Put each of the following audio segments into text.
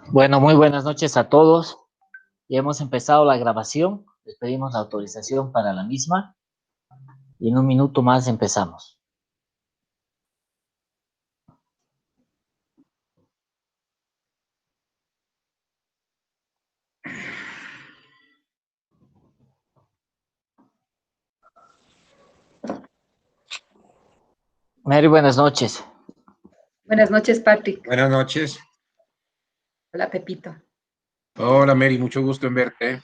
Bueno, muy buenas noches a todos. Ya hemos empezado la grabación. Les pedimos la autorización para la misma y en un minuto más empezamos. Mary, buenas noches. Buenas noches, Patrick. Buenas noches. Hola, Pepito. Hola, Mary, mucho gusto en verte.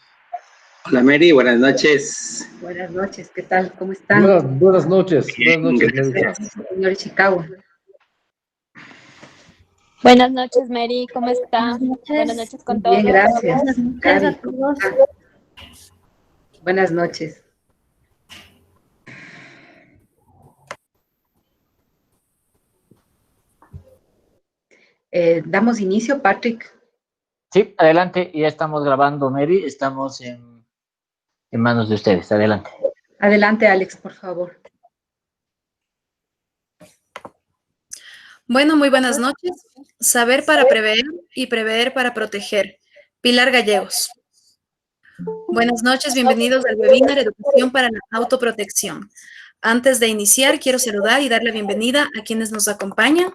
Hola, Mary, buenas noches. Buenas noches, ¿qué tal? ¿Cómo están? Buenas noches. Bien, Buenas noches, Mary. Gracias, señor Chicago. Buenas noches, Mary, ¿cómo está? Buenas noches con todos. Bien, gracias. Buenas noches Gaby, a todos. buenas noches. Damos inicio, Patrick. Sí, adelante. Ya estamos grabando, Mary. Estamos en manos de ustedes. Adelante. Adelante, Alex, por favor. Bueno, muy buenas noches. Saber para prever y prever para proteger. Pilar Gallegos. Buenas noches, bienvenidos al webinar Educación para la Autoprotección. Antes de iniciar, quiero saludar y dar la bienvenida a quienes nos acompañan.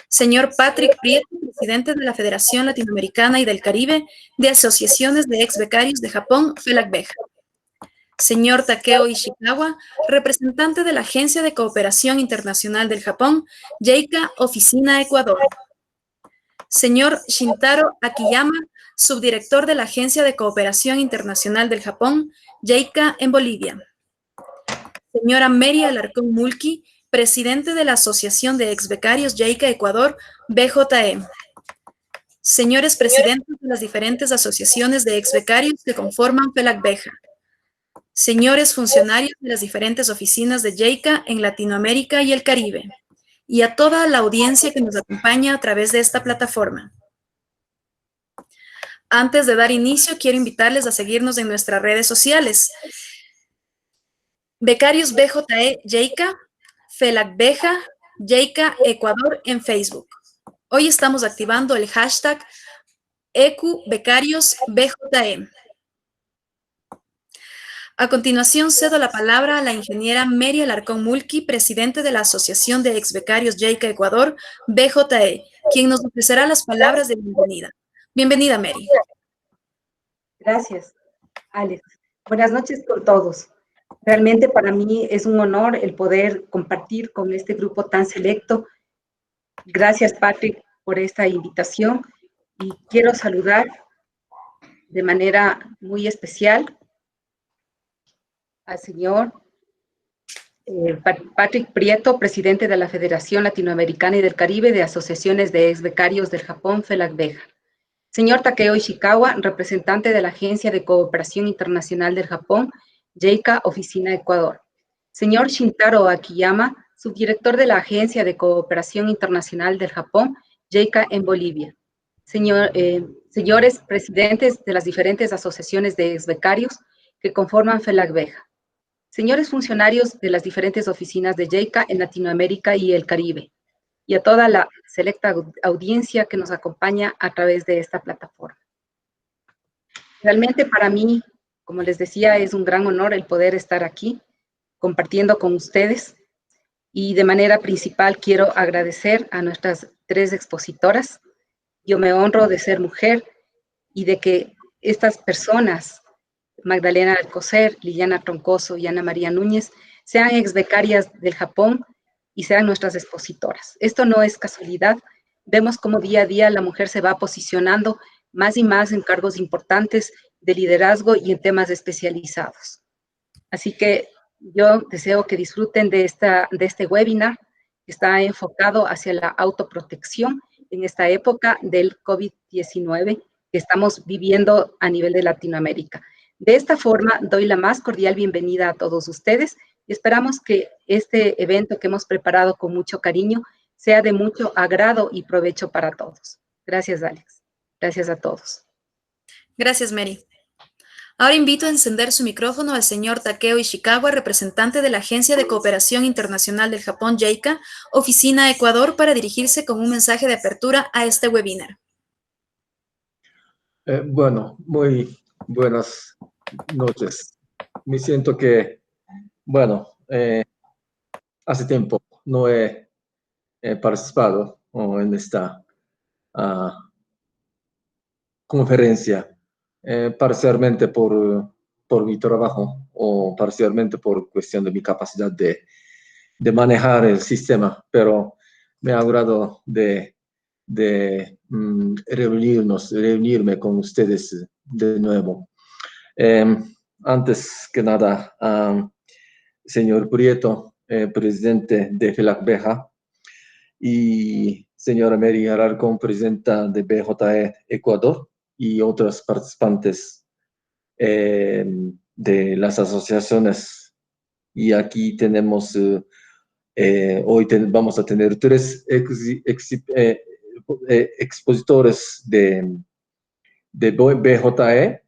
Señor Patrick Prieto, presidente de la Federación Latinoamericana y del Caribe de Asociaciones de Ex Becarios de Japón, FELACBEJA. Señor Takeo Ishikawa, representante de la Agencia de Cooperación Internacional del Japón, JICA, Oficina Ecuador. Señor Shintaro Akiyama, subdirector de la Agencia de Cooperación Internacional del Japón, JICA, en Bolivia. Señora Mary Alarcón Mulqui, presidente de la Asociación de Ex Becarios JICA Ecuador, BJE. Señores presidentes de las diferentes asociaciones de ex becarios que conforman FELACBEJA. Señores funcionarios de las diferentes oficinas de JICA en Latinoamérica y el Caribe, y a toda la audiencia que nos acompaña a través de esta plataforma. Antes de dar inicio, quiero invitarles a seguirnos en nuestras redes sociales. Becarios BJE JICA, FELACBEJA, JICA Ecuador en Facebook. Hoy estamos activando el hashtag EcuBecariosBJE. A continuación, cedo la palabra a la ingeniera Mary Alarcón Mulqui, presidente de la Asociación de Ex Becarios JICA Ecuador, BJE, quien nos ofrecerá las palabras de bienvenida. Bienvenida, Mary. Gracias, Alex. Buenas noches con todos. Realmente para mí es un honor el poder compartir con este grupo tan selecto. Gracias, Patrick, por esta invitación y quiero saludar de manera muy especial al señor Patrick Prieto, presidente de la Federación Latinoamericana y del Caribe de Asociaciones de Ex Becarios del Japón, FELACBEJA. Señor Takeo Ishikawa, representante de la Agencia de Cooperación Internacional del Japón, JICA, Oficina Ecuador. Señor Shintaro Akiyama, subdirector de la Agencia de Cooperación Internacional del Japón, JICA en Bolivia. Señores presidentes de las diferentes asociaciones de ex becarios que conforman FELACBEJA. Señores funcionarios de las diferentes oficinas de JICA en Latinoamérica y el Caribe, y a toda la selecta audiencia que nos acompaña a través de esta plataforma. Realmente para mí, como les decía, es un gran honor el poder estar aquí compartiendo con ustedes, y de manera principal quiero agradecer a nuestras 3 expositoras. Yo me honro de ser mujer y de que estas personas, Magdalena Alcocer, Liliana Troncoso y Ana María Núñez, sean ex becarias del Japón y sean nuestras expositoras. Esto no es casualidad. Vemos cómo día a día la mujer se va posicionando más y más en cargos importantes de liderazgo y en temas especializados. Así que yo deseo que disfruten de este webinar que está enfocado hacia la autoprotección en esta época del COVID-19 que estamos viviendo a nivel de Latinoamérica. De esta forma, doy la más cordial bienvenida a todos ustedes y esperamos que este evento que hemos preparado con mucho cariño sea de mucho agrado y provecho para todos. Gracias, Alex. Gracias a todos. Gracias, Mary. Ahora invito a encender su micrófono al señor Takeo Ishikawa, representante de la Agencia de Cooperación Internacional del Japón, JICA, Oficina Ecuador, para dirigirse con un mensaje de apertura a este webinar. Bueno, muy buenas noches. Me siento que, bueno, hace tiempo no he participado en esta conferencia, parcialmente por mi trabajo o parcialmente por cuestión de mi capacidad de manejar el sistema, pero me ha agradado de reunirme con ustedes de nuevo. Antes que nada, señor Prieto, presidente de FELAC-BEJA, y señora Mary Alarcón, presidenta de BJE Ecuador, y otros participantes de las asociaciones. Y aquí tenemos, hoy vamos a tener 3 expositores de BJE.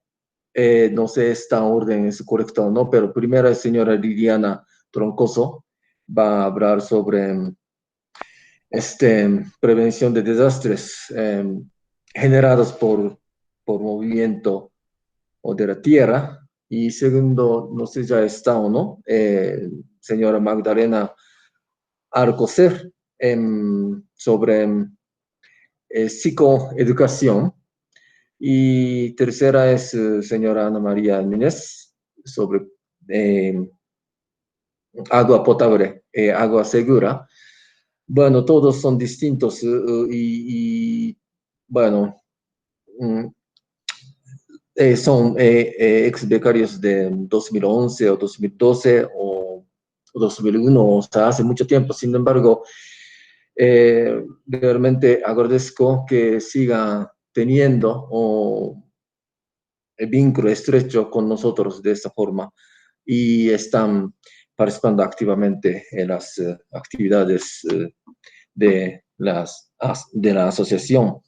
No sé si esta orden es correcta o no, pero primero la señora Liliana Troncoso va a hablar sobre prevención de desastres generados por movimiento o de la tierra. Y segundo, no sé si ya está o no, señora Magdalena Alcocer, sobre psicoeducación. Y tercera es señora Ana María Núñez, sobre agua potable, agua segura. Bueno, todos son distintos y bueno, son ex becarios de 2011 o 2012 o 2001, o sea, hace mucho tiempo. Sin embargo, realmente agradezco que siga teniendo el vínculo estrecho con nosotros de esta forma y están participando activamente en las actividades de la asociación.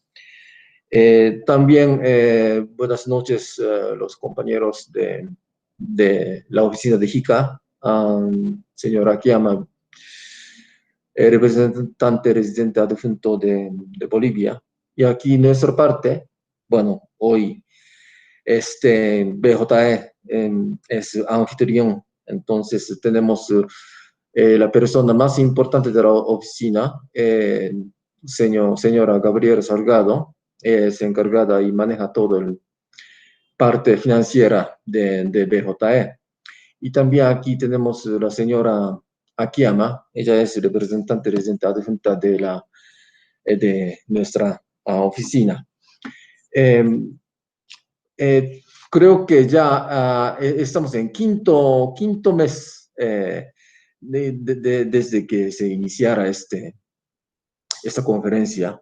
También buenas noches los compañeros de la oficina de JICA, señor Akiyama, representante residente adjunto de Bolivia. Y aquí nuestra parte, bueno, hoy BJE es anfitrión, entonces tenemos la persona más importante de la oficina, señora Gabriela Salgado, es encargada y maneja toda la parte financiera de BJE. Y también aquí tenemos la señora Akiyama, ella es representante residente adjunta de nuestra oficina. Creo que ya estamos en quinto mes desde que se iniciara esta conferencia,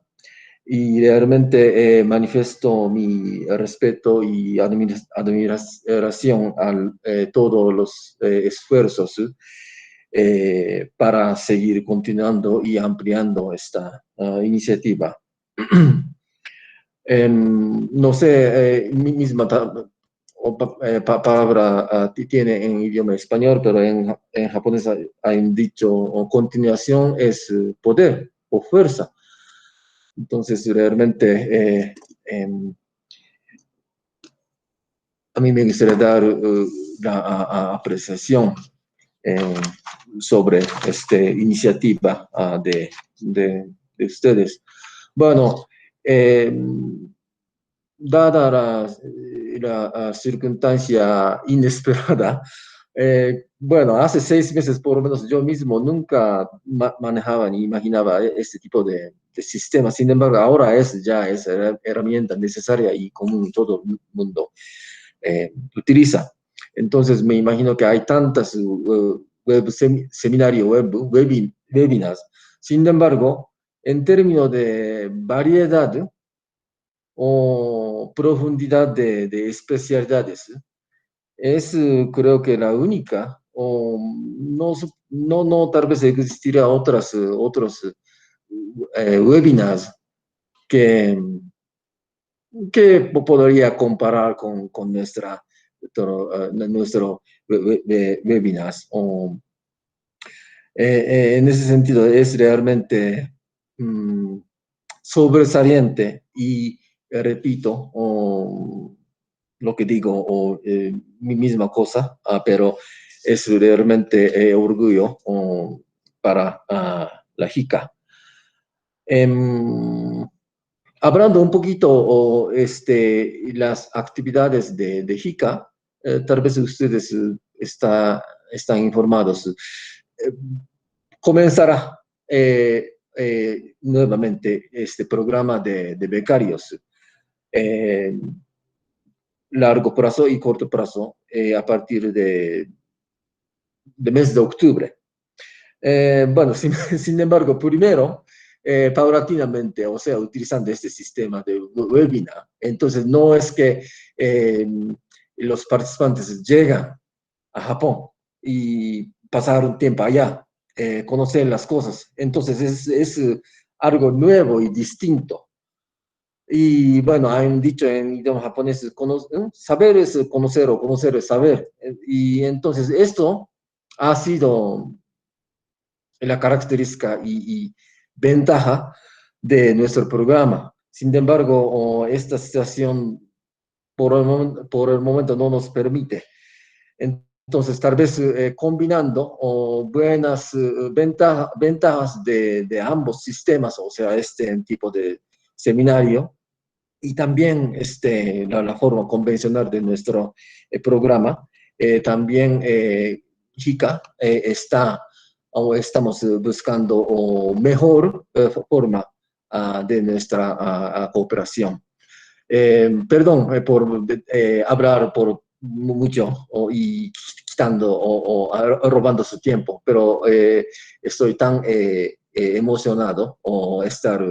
y realmente manifiesto mi respeto y admiración a todos los esfuerzos para seguir continuando y ampliando esta iniciativa. No sé, mi misma palabra tiene en idioma español, pero en japonés hay dicho, o continuación es poder o fuerza. Entonces, realmente, a mí me gustaría dar la apreciación sobre esta iniciativa de ustedes. Bueno, dada la circunstancia inesperada, bueno, hace 6 meses por lo menos yo mismo nunca manejaba ni imaginaba este tipo de sistema. Sin embargo, ahora ya es herramienta necesaria y común, todo el mundo utiliza. Entonces me imagino que hay tantas seminarios, webinars. Sin embargo, en términos de variedad o profundidad de especialidades, es creo que la única, o no tal vez existirá otros webinars que podría comparar con nuestra nuestro webinar. En ese sentido, es realmente sobresaliente y repito lo que digo, mi misma cosa, pero es realmente orgullo para la JICA. Hablando un poquito las actividades de JICA, tal vez ustedes están informados. Comenzará nuevamente este programa de becarios, largo plazo y corto plazo, a partir de mes de octubre. Bueno, sin embargo, primero, paulatinamente, o sea, utilizando este sistema de webinar, entonces no es que los participantes llegan a Japón y pasar un tiempo allá, conocer las cosas. Entonces es algo nuevo y distinto. Y bueno, hay un dicho en idioma japonés, saber es conocer o conocer es saber. Y entonces esto ha sido la característica y ventaja de nuestro programa. Sin embargo, esta situación por el momento no nos permite. Entonces, tal vez combinando buenas ventajas de ambos sistemas, o sea, este tipo de seminario, y también la forma convencional de nuestro programa, también JICA estamos buscando mejor forma de nuestra cooperación. Perdón por hablar por mucho y quitando o robando su tiempo, pero estoy tan emocionado estar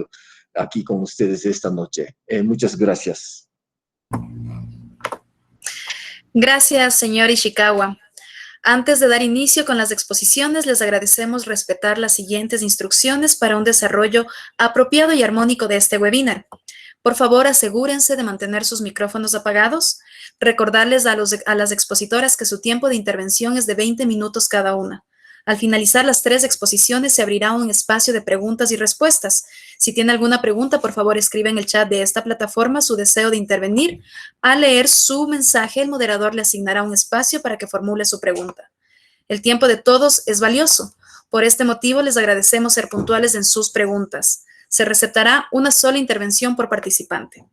aquí con ustedes esta noche. Muchas gracias. Gracias, señor Ishikawa. Antes de dar inicio con las exposiciones, les agradecemos respetar las siguientes instrucciones para un desarrollo apropiado y armónico de este webinar. Por favor, asegúrense de mantener sus micrófonos apagados. Recordarles a las expositoras que su tiempo de intervención es de 20 minutos cada una. Al finalizar las 3 exposiciones, se abrirá un espacio de preguntas y respuestas. Si tiene alguna pregunta, por favor, escriba en el chat de esta plataforma su deseo de intervenir. Al leer su mensaje, el moderador le asignará un espacio para que formule su pregunta. El tiempo de todos es valioso. Por este motivo, les agradecemos ser puntuales en sus preguntas. Se receptará una sola intervención por participante.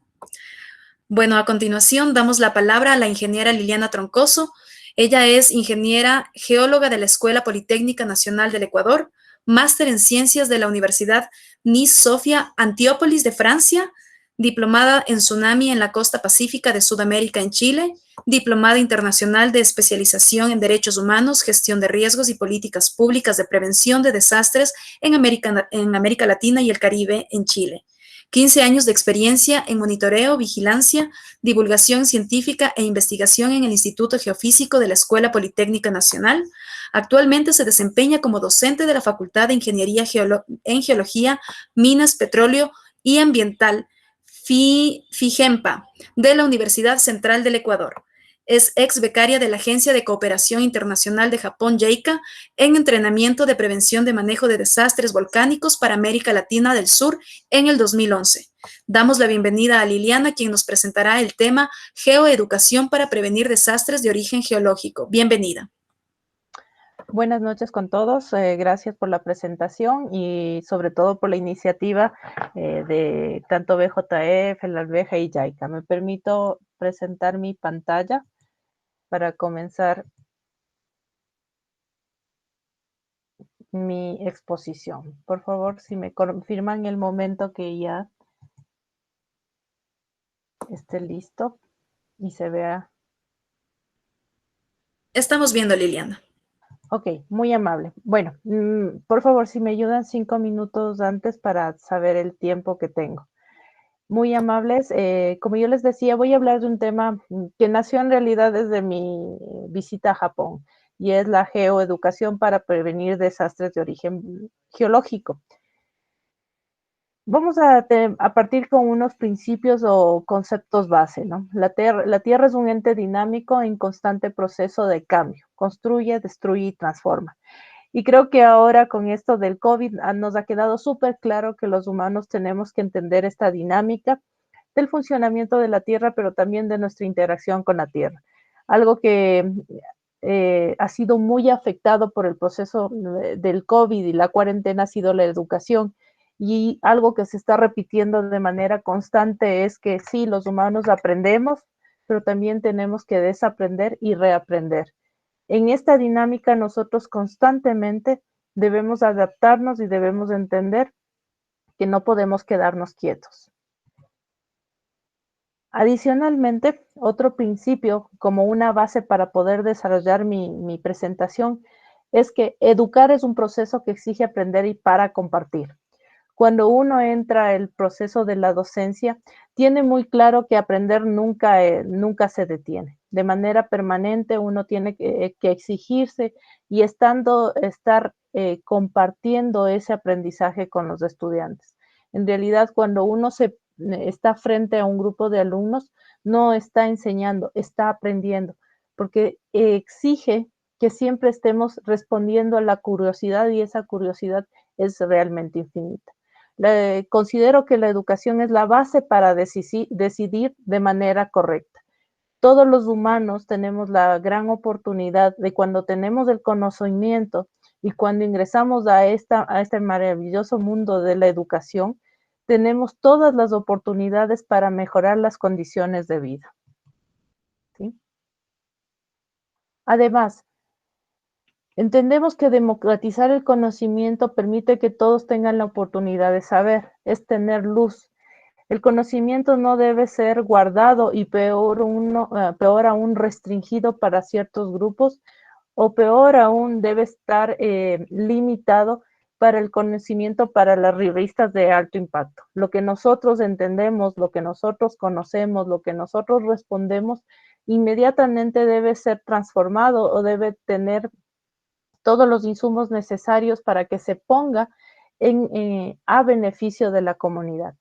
Bueno, a continuación damos la palabra a la ingeniera Liliana Troncoso. Ella es ingeniera geóloga de la Escuela Politécnica Nacional del Ecuador, máster en Ciencias de la Universidad Nice Sofia Antiópolis de Francia, diplomada en Tsunami en la Costa Pacífica de Sudamérica en Chile, diplomada internacional de especialización en Derechos Humanos, Gestión de Riesgos y Políticas Públicas de Prevención de Desastres en América Latina y el Caribe en Chile. 15 años de experiencia en monitoreo, vigilancia, divulgación científica e investigación en el Instituto Geofísico de la Escuela Politécnica Nacional. Actualmente se desempeña como docente de la Facultad de Ingeniería en Geología, Minas, Petróleo y Ambiental, FIGEMPA, de la Universidad Central del Ecuador. Es ex becaria de la Agencia de Cooperación Internacional de Japón, JICA, en entrenamiento de prevención de manejo de desastres volcánicos para América Latina del Sur en el 2011. Damos la bienvenida a Liliana, quien nos presentará el tema Geoeducación para prevenir desastres de origen geológico. Bienvenida. Buenas noches con todos. Gracias por la presentación y sobre todo por la iniciativa de tanto BJF, la Alveja y JICA. Me permito presentar mi pantalla para comenzar mi exposición. Por favor, si me confirman el momento que ya esté listo y se vea. Estamos viendo, Liliana. Ok, muy amable. Bueno, por favor, si me ayudan 5 minutos antes para saber el tiempo que tengo. Muy amables. Como yo les decía, voy a hablar de un tema que nació en realidad desde mi visita a Japón, y es la geoeducación para prevenir desastres de origen geológico. Vamos a partir con unos principios o conceptos base, ¿no? La Tierra es un ente dinámico en constante proceso de cambio. Construye, destruye y transforma. Y creo que ahora con esto del COVID nos ha quedado súper claro que los humanos tenemos que entender esta dinámica del funcionamiento de la Tierra, pero también de nuestra interacción con la Tierra. Algo que ha sido muy afectado por el proceso del COVID y la cuarentena ha sido la educación. Y algo que se está repitiendo de manera constante es que sí, los humanos aprendemos, pero también tenemos que desaprender y reaprender. En esta dinámica nosotros constantemente debemos adaptarnos y debemos entender que no podemos quedarnos quietos. Adicionalmente, otro principio como una base para poder desarrollar mi presentación es que educar es un proceso que exige aprender y para compartir. Cuando uno entra el proceso de la docencia, tiene muy claro que aprender nunca se detiene. De manera permanente uno tiene que exigirse y estar compartiendo ese aprendizaje con los estudiantes. En realidad, cuando uno está frente a un grupo de alumnos, no está enseñando, está aprendiendo, porque exige que siempre estemos respondiendo a la curiosidad y esa curiosidad es realmente infinita. Considero que la educación es la base para decidir de manera correcta. Todos los humanos tenemos la gran oportunidad de cuando tenemos el conocimiento y cuando ingresamos a este maravilloso mundo de la educación, tenemos todas las oportunidades para mejorar las condiciones de vida. ¿Sí? Además, entendemos que democratizar el conocimiento permite que todos tengan la oportunidad de saber, es tener luz. El conocimiento no debe ser guardado y peor aún restringido para ciertos grupos o peor aún debe estar limitado para el conocimiento para las revistas de alto impacto. Lo que nosotros entendemos, lo que nosotros conocemos, lo que nosotros respondemos, inmediatamente debe ser transformado o debe tener todos los insumos necesarios para que se ponga a beneficio de la comunidad.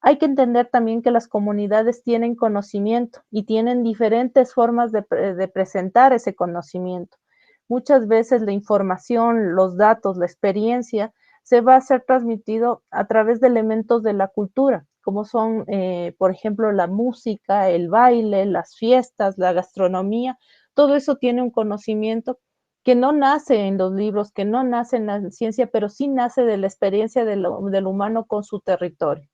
Hay que entender también que las comunidades tienen conocimiento y tienen diferentes formas de presentar ese conocimiento. Muchas veces la información, los datos, la experiencia se va a ser transmitido a través de elementos de la cultura, como son, por ejemplo, la música, el baile, las fiestas, la gastronomía. Todo eso tiene un conocimiento que no nace en los libros, que no nace en la ciencia, pero sí nace de la experiencia del humano con su territorio.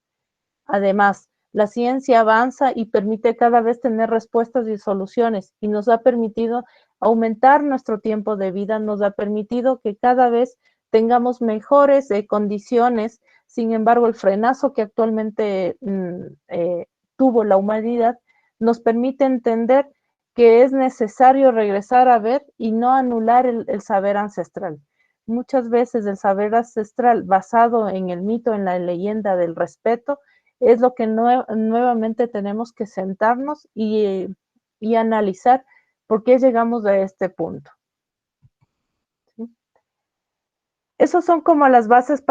Además, la ciencia avanza y permite cada vez tener respuestas y soluciones y nos ha permitido aumentar nuestro tiempo de vida, nos ha permitido que cada vez tengamos mejores condiciones. Sin embargo, el frenazo que actualmente tuvo la humanidad nos permite entender que es necesario regresar a ver y no anular el saber ancestral. Muchas veces el saber ancestral basado en el mito, en la leyenda del respeto, es lo que nuevamente tenemos que sentarnos y analizar por qué llegamos a este punto. ¿Sí? Esas son como las bases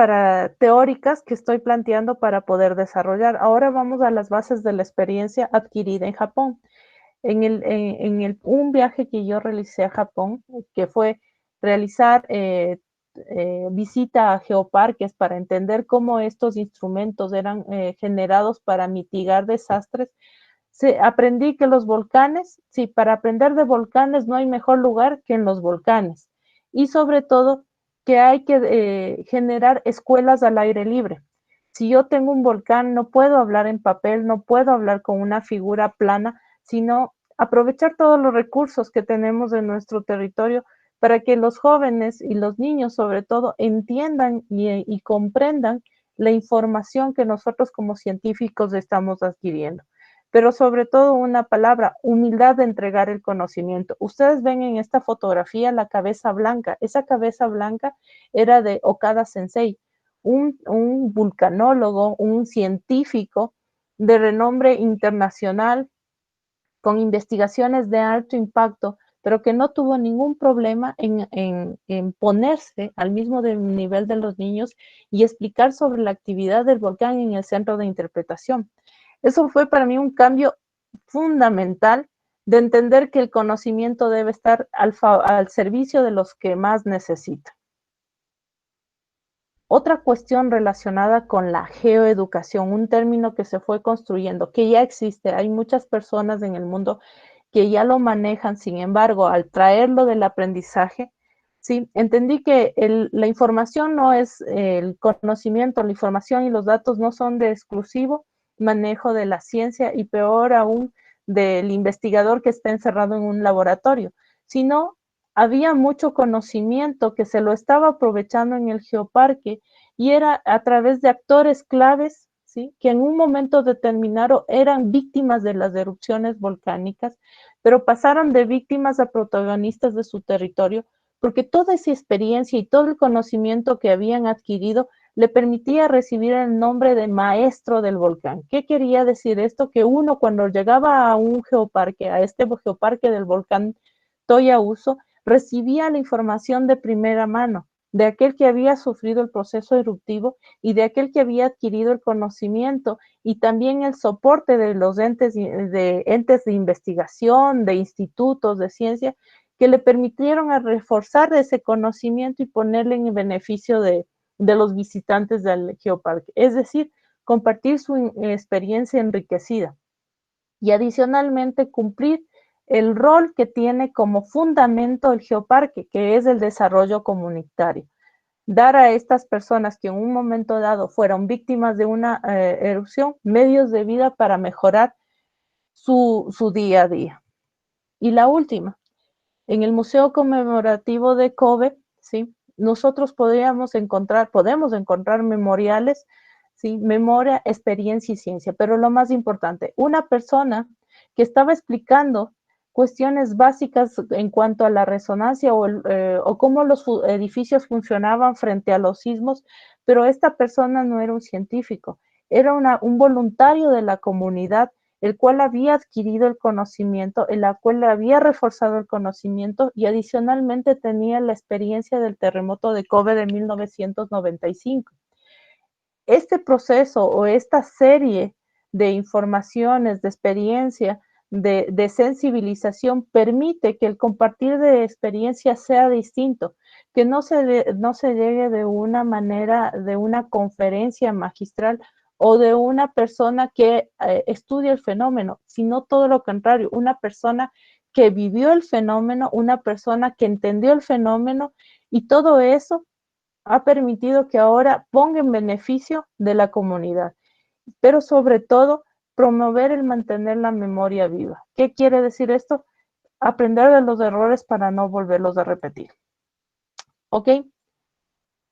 teóricas que estoy planteando para poder desarrollar. Ahora vamos a las bases de la experiencia adquirida en Japón. Un viaje que yo realicé a Japón, que fue realizar visita a geoparques para entender cómo estos instrumentos eran generados para mitigar desastres. Aprendí que los volcanes, sí, para aprender de volcanes no hay mejor lugar que en los volcanes. Y sobre todo que hay que generar escuelas al aire libre. Si yo tengo un volcán, no puedo hablar en papel, no puedo hablar con una figura plana, sino aprovechar todos los recursos que tenemos en nuestro territorio para que los jóvenes y los niños, sobre todo, entiendan y comprendan la información que nosotros como científicos estamos adquiriendo. Pero sobre todo una palabra, humildad de entregar el conocimiento. Ustedes ven en esta fotografía la cabeza blanca. Esa cabeza blanca era de Okada Sensei, un vulcanólogo, un científico de renombre internacional, con investigaciones de alto impacto, pero que no tuvo ningún problema en ponerse al mismo nivel de los niños y explicar sobre la actividad del volcán en el centro de interpretación. Eso fue para mí un cambio fundamental de entender que el conocimiento debe estar al servicio de los que más necesitan. Otra cuestión relacionada con la geoeducación, un término que se fue construyendo, que ya existe, hay muchas personas en el mundo que ya lo manejan, sin embargo, al traerlo del aprendizaje, sí, entendí que la información no es el conocimiento, la información y los datos no son de exclusivo manejo de la ciencia y peor aún del investigador que está encerrado en un laboratorio, sino había mucho conocimiento que se lo estaba aprovechando en el geoparque y era a través de actores claves, ¿sí? Que en un momento determinado eran víctimas de las erupciones volcánicas, pero pasaron de víctimas a protagonistas de su territorio, porque toda esa experiencia y todo el conocimiento que habían adquirido le permitía recibir el nombre de maestro del volcán. ¿Qué quería decir esto? Que uno cuando llegaba a un geoparque, a este geoparque del volcán Toya Uso, recibía la información de primera mano, de aquel que había sufrido el proceso eruptivo y de aquel que había adquirido el conocimiento y también el soporte de los entes de investigación, de institutos de ciencia, que le permitieron a reforzar ese conocimiento y ponerle en beneficio de los visitantes del geoparque. Es decir, compartir su experiencia enriquecida y adicionalmente cumplir el rol que tiene como fundamento el geoparque, que es el desarrollo comunitario. Dar a estas personas que en un momento dado fueron víctimas de una erupción, medios de vida para mejorar su día a día. Y la última, en el Museo Conmemorativo de Kobe, ¿sí? Nosotros podemos encontrar memoriales, ¿sí? Memoria, experiencia y ciencia, pero lo más importante, una persona que estaba explicando cuestiones básicas en cuanto a la resonancia o cómo los edificios funcionaban frente a los sismos, pero esta persona no era un científico, era un voluntario de la comunidad, el cual había adquirido el conocimiento, en la cual había reforzado el conocimiento y adicionalmente tenía la experiencia del terremoto de Kobe de 1995. Este proceso o esta serie de informaciones, de experiencia, de sensibilización permite que el compartir de experiencias sea distinto, que no se llegue de una manera, de una conferencia magistral o de una persona que estudia el fenómeno, sino todo lo contrario, una persona que vivió el fenómeno, una persona que entendió el fenómeno y todo eso ha permitido que ahora ponga en beneficio de la comunidad, pero sobre todo promover el mantener la memoria viva. ¿Qué quiere decir esto? Aprender de los errores para no volverlos a repetir. ¿Ok?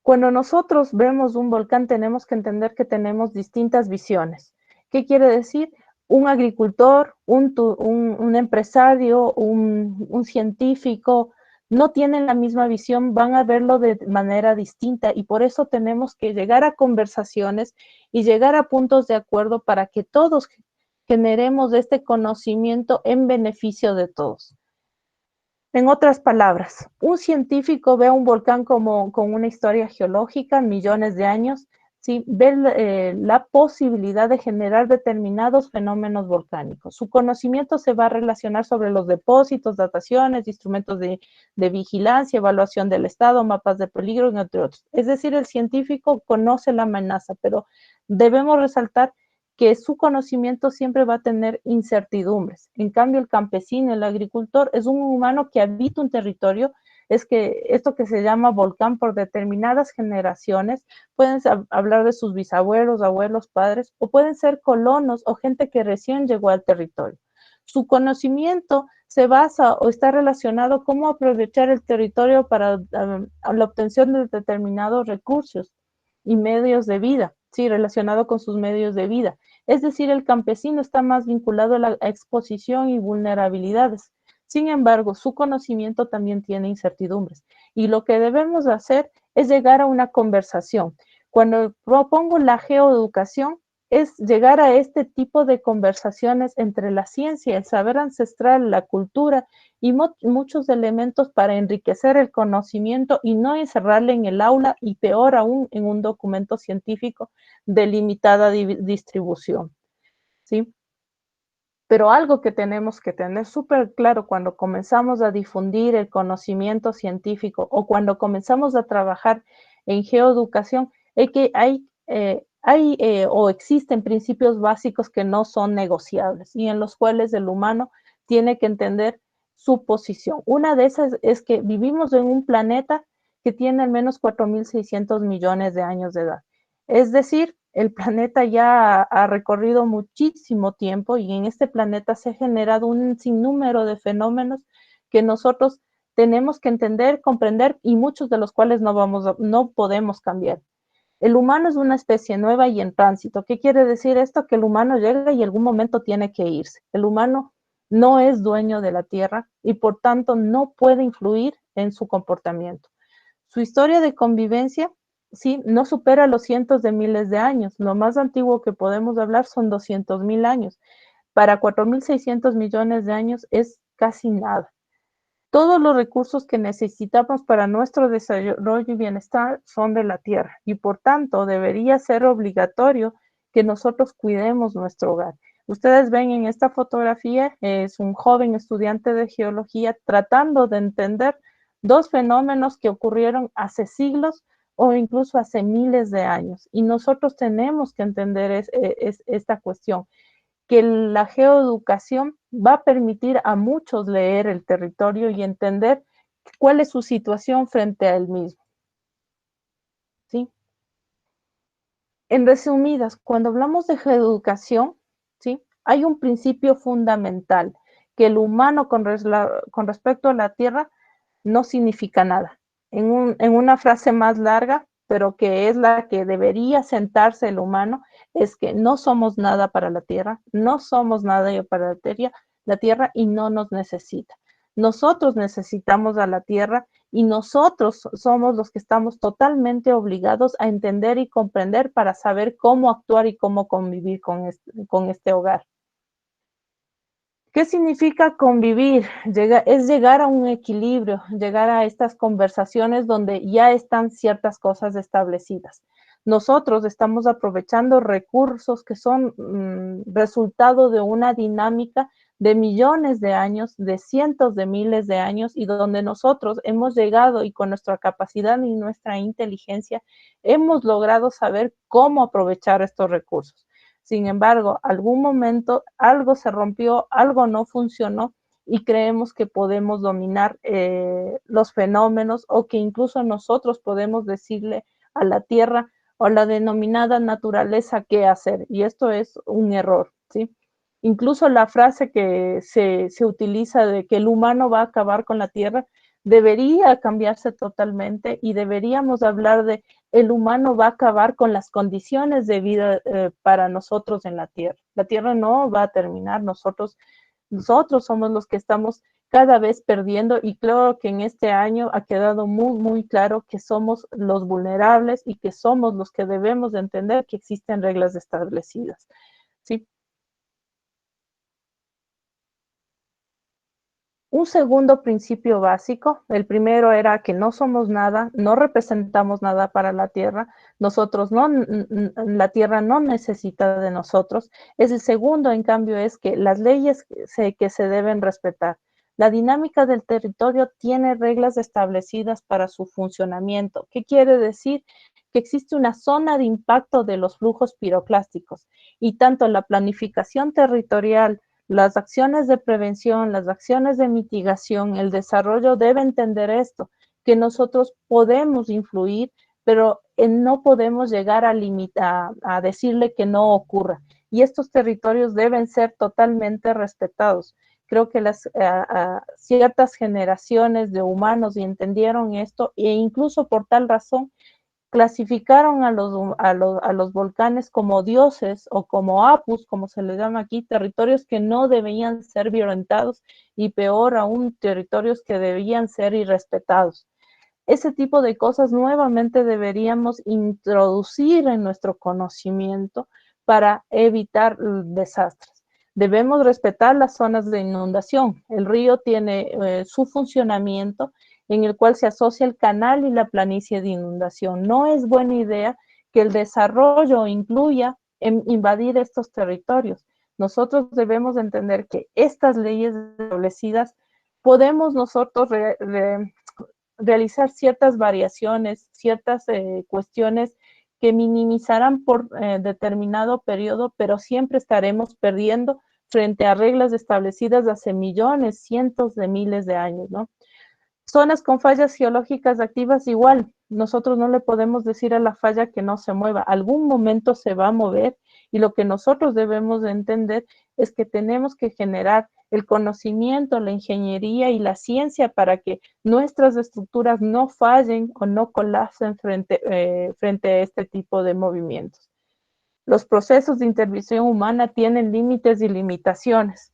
Cuando nosotros vemos un volcán tenemos que entender que tenemos distintas visiones. ¿Qué quiere decir? Un agricultor, un empresario, un científico, no tienen la misma visión, van a verlo de manera distinta y por eso tenemos que llegar a conversaciones y llegar a puntos de acuerdo para que todos generemos este conocimiento en beneficio de todos. En otras palabras, un científico ve a un volcán como con una historia geológica, millones de años, ¿sí? Ve la posibilidad de generar determinados fenómenos volcánicos. Su conocimiento se va a relacionar sobre los depósitos, dataciones, instrumentos de vigilancia, evaluación del estado, mapas de peligro, entre otros. Es decir, el científico conoce la amenaza, pero debemos resaltar que su conocimiento siempre va a tener incertidumbres. En cambio, el campesino, el agricultor, es un humano que habita un territorio, es que esto que se llama volcán por determinadas generaciones, pueden hablar de sus bisabuelos, abuelos, padres, o pueden ser colonos o gente que recién llegó al territorio. Su conocimiento se basa o está relacionado con cómo aprovechar el territorio para la obtención de determinados recursos y medios de vida, sí, relacionado con sus medios de vida. Es decir, el campesino está más vinculado a la exposición y vulnerabilidades. Sin embargo, su conocimiento también tiene incertidumbres. Y lo que debemos hacer es llegar a una conversación. Cuando propongo la geoeducación, es llegar a este tipo de conversaciones entre la ciencia, el saber ancestral, la cultura y muchos elementos para enriquecer el conocimiento y no encerrarle en el aula y peor aún en un documento científico de limitada distribución, ¿sí? Pero algo que tenemos que tener súper claro cuando comenzamos a difundir el conocimiento científico o cuando comenzamos a trabajar en geoeducación es que hay o existen principios básicos que no son negociables y en los cuales el humano tiene que entender su posición. Una de esas es que vivimos en un planeta que tiene al menos 4.600 millones de años de edad. Es decir, el planeta ya ha recorrido muchísimo tiempo y en este planeta se ha generado un sinnúmero de fenómenos que nosotros tenemos que entender, comprender y muchos de los cuales no podemos cambiar. El humano es una especie nueva y en tránsito. ¿Qué quiere decir esto? Que el humano llega y en algún momento tiene que irse. El humano no es dueño de la Tierra y por tanto no puede influir en su comportamiento. Su historia de convivencia, sí, no supera los cientos de miles de años. Lo más antiguo que podemos hablar son 200.000 años. Para 4.600 millones de años es casi nada. Todos los recursos que necesitamos para nuestro desarrollo y bienestar son de la tierra y por tanto debería ser obligatorio que nosotros cuidemos nuestro hogar. Ustedes ven en esta fotografía, es un joven estudiante de geología tratando de entender dos fenómenos que ocurrieron hace siglos o incluso hace miles de años. Y nosotros tenemos que entender esta cuestión, que la geoeducación va a permitir a muchos leer el territorio y entender cuál es su situación frente a él mismo. ¿Sí? En resumidas, cuando hablamos de geoeducación, ¿sí? Hay un principio fundamental, que el humano con respecto a la tierra no significa nada. En una frase más larga, pero que es la que debería sentarse el humano, es que no somos nada para la tierra, no somos nada para la tierra y no nos necesita. Nosotros necesitamos a la tierra y nosotros somos los que estamos totalmente obligados a entender y comprender para saber cómo actuar y cómo convivir con este hogar. ¿Qué significa convivir? Es llegar a un equilibrio, llegar a estas conversaciones donde ya están ciertas cosas establecidas. Nosotros estamos aprovechando recursos que son resultado de una dinámica de millones de años, de cientos de miles de años, y donde nosotros hemos llegado y con nuestra capacidad y nuestra inteligencia hemos logrado saber cómo aprovechar estos recursos. Sin embargo, algún momento algo se rompió, algo no funcionó y creemos que podemos dominar los fenómenos o que incluso nosotros podemos decirle a la tierra o a la denominada naturaleza qué hacer. Y esto es un error, ¿sí? Incluso la frase que se utiliza de que el humano va a acabar con la tierra debería cambiarse totalmente y deberíamos hablar de el humano va a acabar con las condiciones de vida para nosotros en la tierra. La tierra no va a terminar, nosotros somos los que estamos cada vez perdiendo y creo que en este año ha quedado muy, muy claro que somos los vulnerables y que somos los que debemos de entender que existen reglas establecidas, ¿sí? Un segundo principio básico, el primero era que no somos nada, no representamos nada para la tierra, la tierra no necesita de nosotros. El segundo, en cambio, es que las leyes que se deben respetar. La dinámica del territorio tiene reglas establecidas para su funcionamiento. ¿Qué quiere decir? Que existe una zona de impacto de los flujos piroclásticos y tanto la planificación territorial, las acciones de prevención, las acciones de mitigación, el desarrollo debe entender esto, que nosotros podemos influir, pero no podemos llegar a decirle que no ocurra. Y estos territorios deben ser totalmente respetados. Creo que ciertas generaciones de humanos entendieron esto e incluso por tal razón clasificaron a los volcanes como dioses o como apus, como se les llama aquí, territorios que no debían ser violentados y peor aún, territorios que debían ser irrespetados. Ese tipo de cosas nuevamente deberíamos introducir en nuestro conocimiento para evitar desastres. Debemos respetar las zonas de inundación. El río tiene su funcionamiento en el cual se asocia el canal y la planicie de inundación. No es buena idea que el desarrollo incluya invadir estos territorios. Nosotros debemos entender que estas leyes establecidas podemos nosotros realizar ciertas variaciones, ciertas cuestiones que minimizarán por determinado periodo, pero siempre estaremos perdiendo frente a reglas establecidas hace millones, cientos de miles de años, ¿no? Zonas con fallas geológicas activas igual, nosotros no le podemos decir a la falla que no se mueva, algún momento se va a mover y lo que nosotros debemos de entender es que tenemos que generar el conocimiento, la ingeniería y la ciencia para que nuestras estructuras no fallen o no colapsen frente a este tipo de movimientos. Los procesos de intervención humana tienen límites y limitaciones.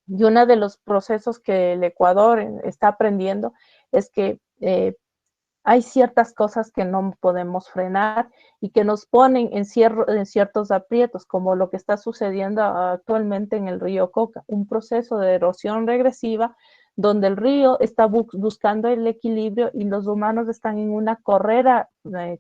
Y uno de los procesos que el Ecuador está aprendiendo es que hay ciertas cosas que no podemos frenar y que nos ponen en ciertos aprietos, como lo que está sucediendo actualmente en el río Coca, un proceso de erosión regresiva donde el río está buscando el equilibrio y los humanos están en una carrera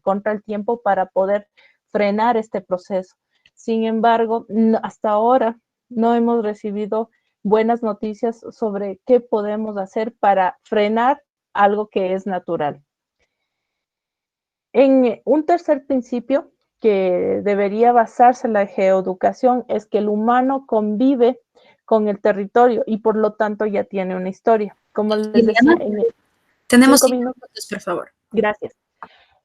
contra el tiempo para poder frenar este proceso. Sin embargo, hasta ahora no hemos recibido buenas noticias sobre qué podemos hacer para frenar algo que es natural. En un tercer principio que debería basarse en la geoeducación es que el humano convive con el territorio y por lo tanto ya tiene una historia. Como les decía, tenemos 5 minutos, por favor. Gracias.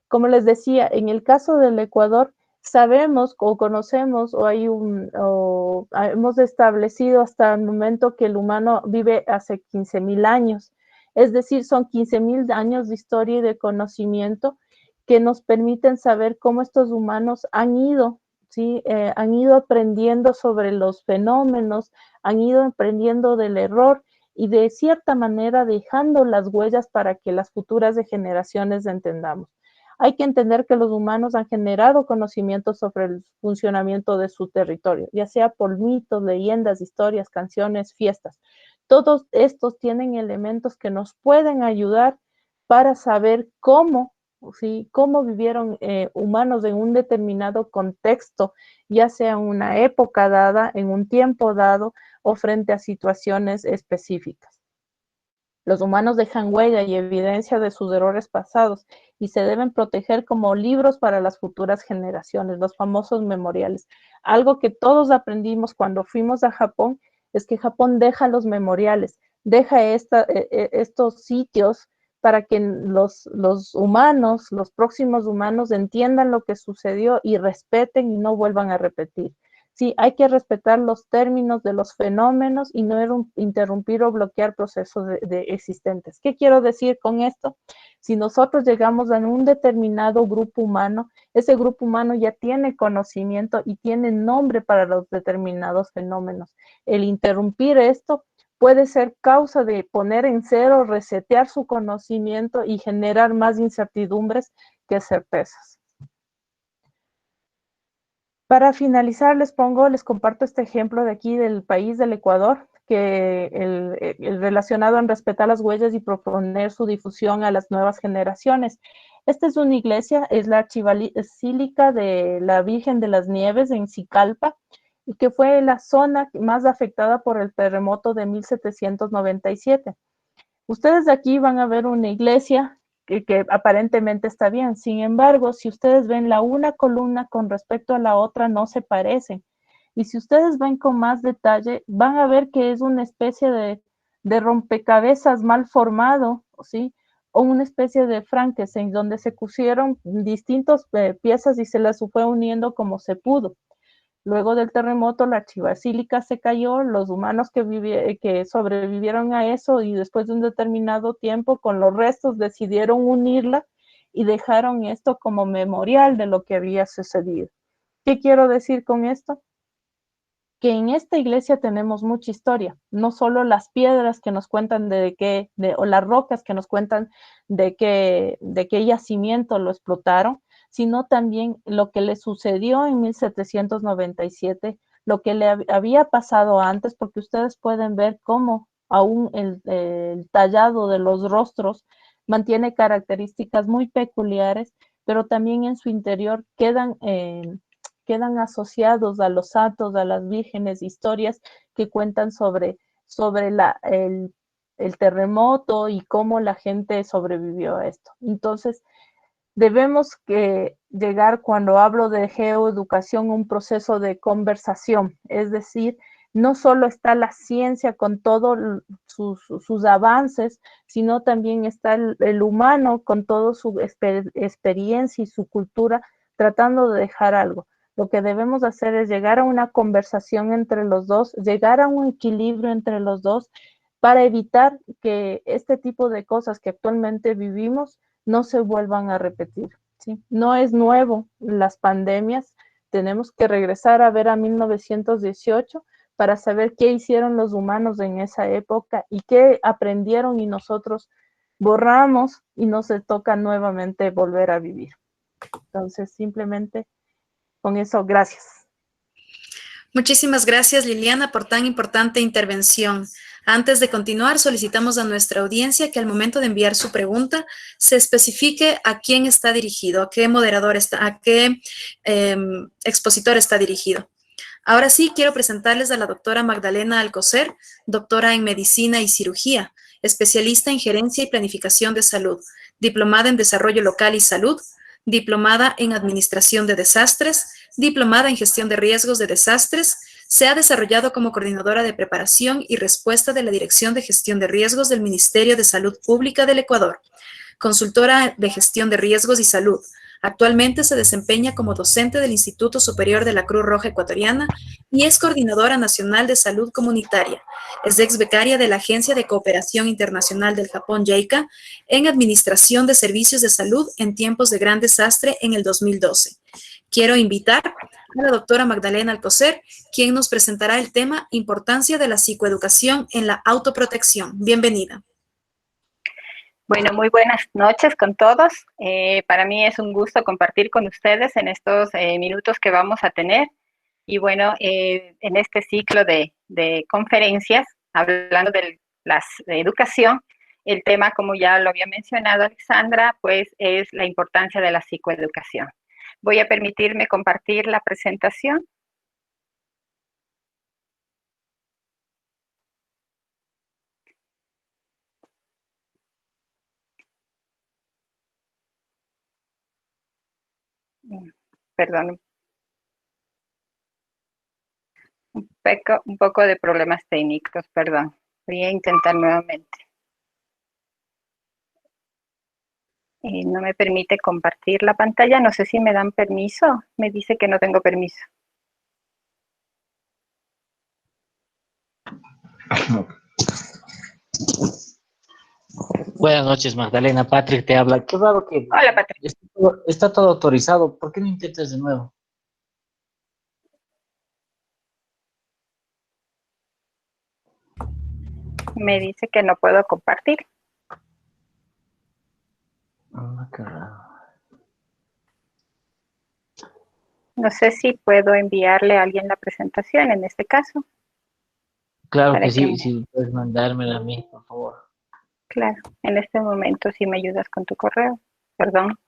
Como les decía, en el caso del Ecuador, sabemos o conocemos o hemos establecido hasta el momento que el humano vive hace 15,000 años. Es decir, son 15,000 años de historia y de conocimiento que nos permiten saber cómo estos humanos han ido, ¿sí? Han ido aprendiendo sobre los fenómenos, han ido aprendiendo del error y de cierta manera dejando las huellas para que las futuras generaciones entendamos. Hay que entender que los humanos han generado conocimientos sobre el funcionamiento de su territorio, ya sea por mitos, leyendas, historias, canciones, fiestas. Todos estos tienen elementos que nos pueden ayudar para saber cómo vivieron humanos en un determinado contexto, ya sea en una época dada, en un tiempo dado o frente a situaciones específicas. Los humanos dejan huella y evidencia de sus errores pasados y se deben proteger como libros para las futuras generaciones, los famosos memoriales. Algo que todos aprendimos cuando fuimos a Japón es que Japón deja los memoriales, deja estos sitios para que los humanos, los próximos humanos entiendan lo que sucedió y respeten y no vuelvan a repetir. Sí, hay que respetar los términos de los fenómenos y no interrumpir o bloquear procesos existentes. ¿Qué quiero decir con esto? Si nosotros llegamos a un determinado grupo humano, ese grupo humano ya tiene conocimiento y tiene nombre para los determinados fenómenos. El interrumpir esto puede ser causa de poner en cero, resetear su conocimiento y generar más incertidumbres que certezas. Para finalizar, les comparto este ejemplo de aquí del país del Ecuador, que el relacionado en respetar las huellas y proponer su difusión a las nuevas generaciones. Esta es una iglesia, es la Archibasílica de la Virgen de las Nieves en Cicalpa, y que fue la zona más afectada por el terremoto de 1797. Ustedes de aquí van a ver una iglesia que aparentemente está bien. Sin embargo, si ustedes ven la una columna con respecto a la otra, no se parecen. Y si ustedes ven con más detalle, van a ver que es una especie de rompecabezas mal formado, ¿sí? O una especie de Frankenstein, donde se pusieron distintas piezas y se las fue uniendo como se pudo. Luego del terremoto, la archibasílica se cayó, los humanos que sobrevivieron a eso y después de un determinado tiempo con los restos decidieron unirla y dejaron esto como memorial de lo que había sucedido. ¿Qué quiero decir con esto? Que en esta iglesia tenemos mucha historia, no solo las piedras que nos cuentan o las rocas que nos cuentan de qué yacimiento lo explotaron, sino también lo que le sucedió en 1797, lo que le había pasado antes, porque ustedes pueden ver cómo aún el tallado de los rostros mantiene características muy peculiares, pero también en su interior quedan asociados a los santos, a las vírgenes, historias que cuentan sobre el terremoto y cómo la gente sobrevivió a esto. Entonces, debemos llegar, cuando hablo de geoeducación, a un proceso de conversación, es decir, no solo está la ciencia con todos sus avances, sino también está el humano con toda su experiencia y su cultura, tratando de dejar algo. Lo que debemos hacer es llegar a una conversación entre los dos, llegar a un equilibrio entre los dos, para evitar que este tipo de cosas que actualmente vivimos no se vuelvan a repetir, ¿sí? No es nuevo las pandemias, tenemos que regresar a ver a 1918 para saber qué hicieron los humanos en esa época y qué aprendieron, y nosotros borramos y no se toca nuevamente volver a vivir. Entonces, simplemente con eso, gracias. Muchísimas gracias, Liliana, por tan importante intervención. Antes de continuar, solicitamos a nuestra audiencia que al momento de enviar su pregunta se especifique a quién está dirigido, a qué moderador está, a qué expositor está dirigido. Ahora sí, quiero presentarles a la doctora Magdalena Alcocer, doctora en Medicina y Cirugía, especialista en Gerencia y Planificación de Salud, diplomada en Desarrollo Local y Salud, diplomada en Administración de Desastres, diplomada en Gestión de Riesgos de Desastres. Se ha desarrollado como coordinadora de preparación y respuesta de la Dirección de Gestión de Riesgos del Ministerio de Salud Pública del Ecuador, consultora de Gestión de Riesgos y Salud. Actualmente se desempeña como docente del Instituto Superior de la Cruz Roja Ecuatoriana y es coordinadora nacional de salud comunitaria. Es ex becaria de la Agencia de Cooperación Internacional del Japón, JICA, en Administración de Servicios de Salud en tiempos de gran desastre en el 2012. Quiero invitar a la doctora Magdalena Alcocer, quien nos presentará el tema Importancia de la psicoeducación en la autoprotección. Bienvenida. Bueno, muy buenas noches con todos. Para mí es un gusto compartir con ustedes en estos minutos que vamos a tener. Y bueno, en este ciclo de conferencias, hablando de la educación, el tema, como ya lo había mencionado Alexandra, pues es la importancia de la psicoeducación. Voy a permitirme compartir la presentación. Perdón. Un poco de problemas técnicos, perdón. Voy a intentar nuevamente. No me permite compartir la pantalla. No sé si me dan permiso. Me dice que no tengo permiso. Buenas noches, Magdalena. Patrick te habla. Qué raro que Hola, Patrick. está todo autorizado. ¿Por qué no intentas de nuevo? Me dice que no puedo compartir. Qué raro. No sé si puedo enviarle a alguien la presentación en este caso. Claro que sí, si puedes mandármela a mí, por favor. Claro, en este momento si me ayudas con tu correo. Perdón.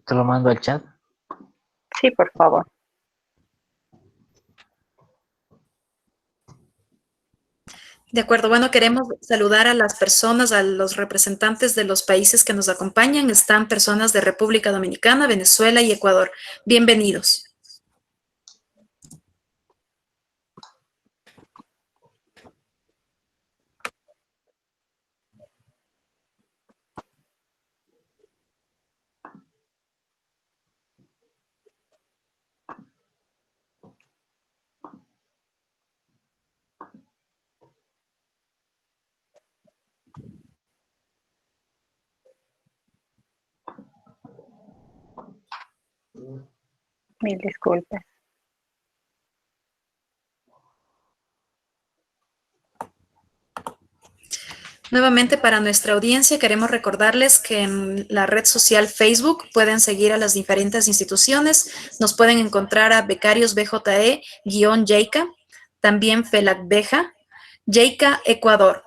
Te lo mando al chat. Sí, por favor. De acuerdo, bueno, queremos saludar a las personas, a los representantes de los países que nos acompañan. Están personas de República Dominicana, Venezuela y Ecuador. Bienvenidos. Mil disculpas. Nuevamente, para nuestra audiencia, queremos recordarles que en la red social Facebook pueden seguir a las diferentes instituciones. Nos pueden encontrar a Becarios BJE-JEICA, también FELACBEJA, JEICA Ecuador.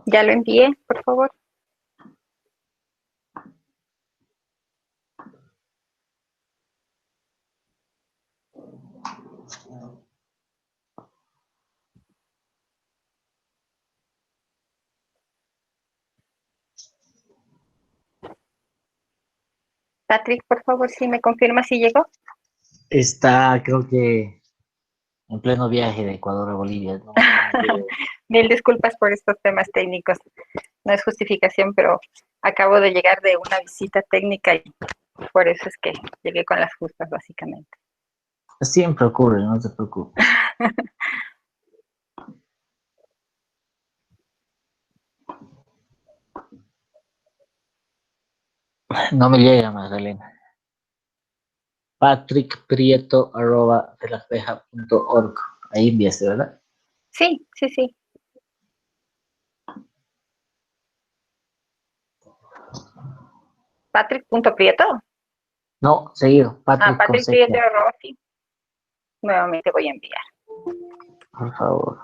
Ya lo envié, por favor. Patrick, por favor, si me confirma si llegó. Está, creo que, en pleno viaje de Ecuador a Bolivia. No, Mil disculpas por estos temas técnicos. No es justificación, pero acabo de llegar de una visita técnica y por eso es que llegué con las justas, básicamente. siempre ocurre, no se preocupe. No me llega, Magdalena. patrickprieto@felacbeja.org. Ahí enviaste, ¿verdad? Sí, sí, sí. Patrick.prieto. No, seguido. Patrick con Patrick Z, Prieto Rossi. Nuevamente voy a enviar. por favor.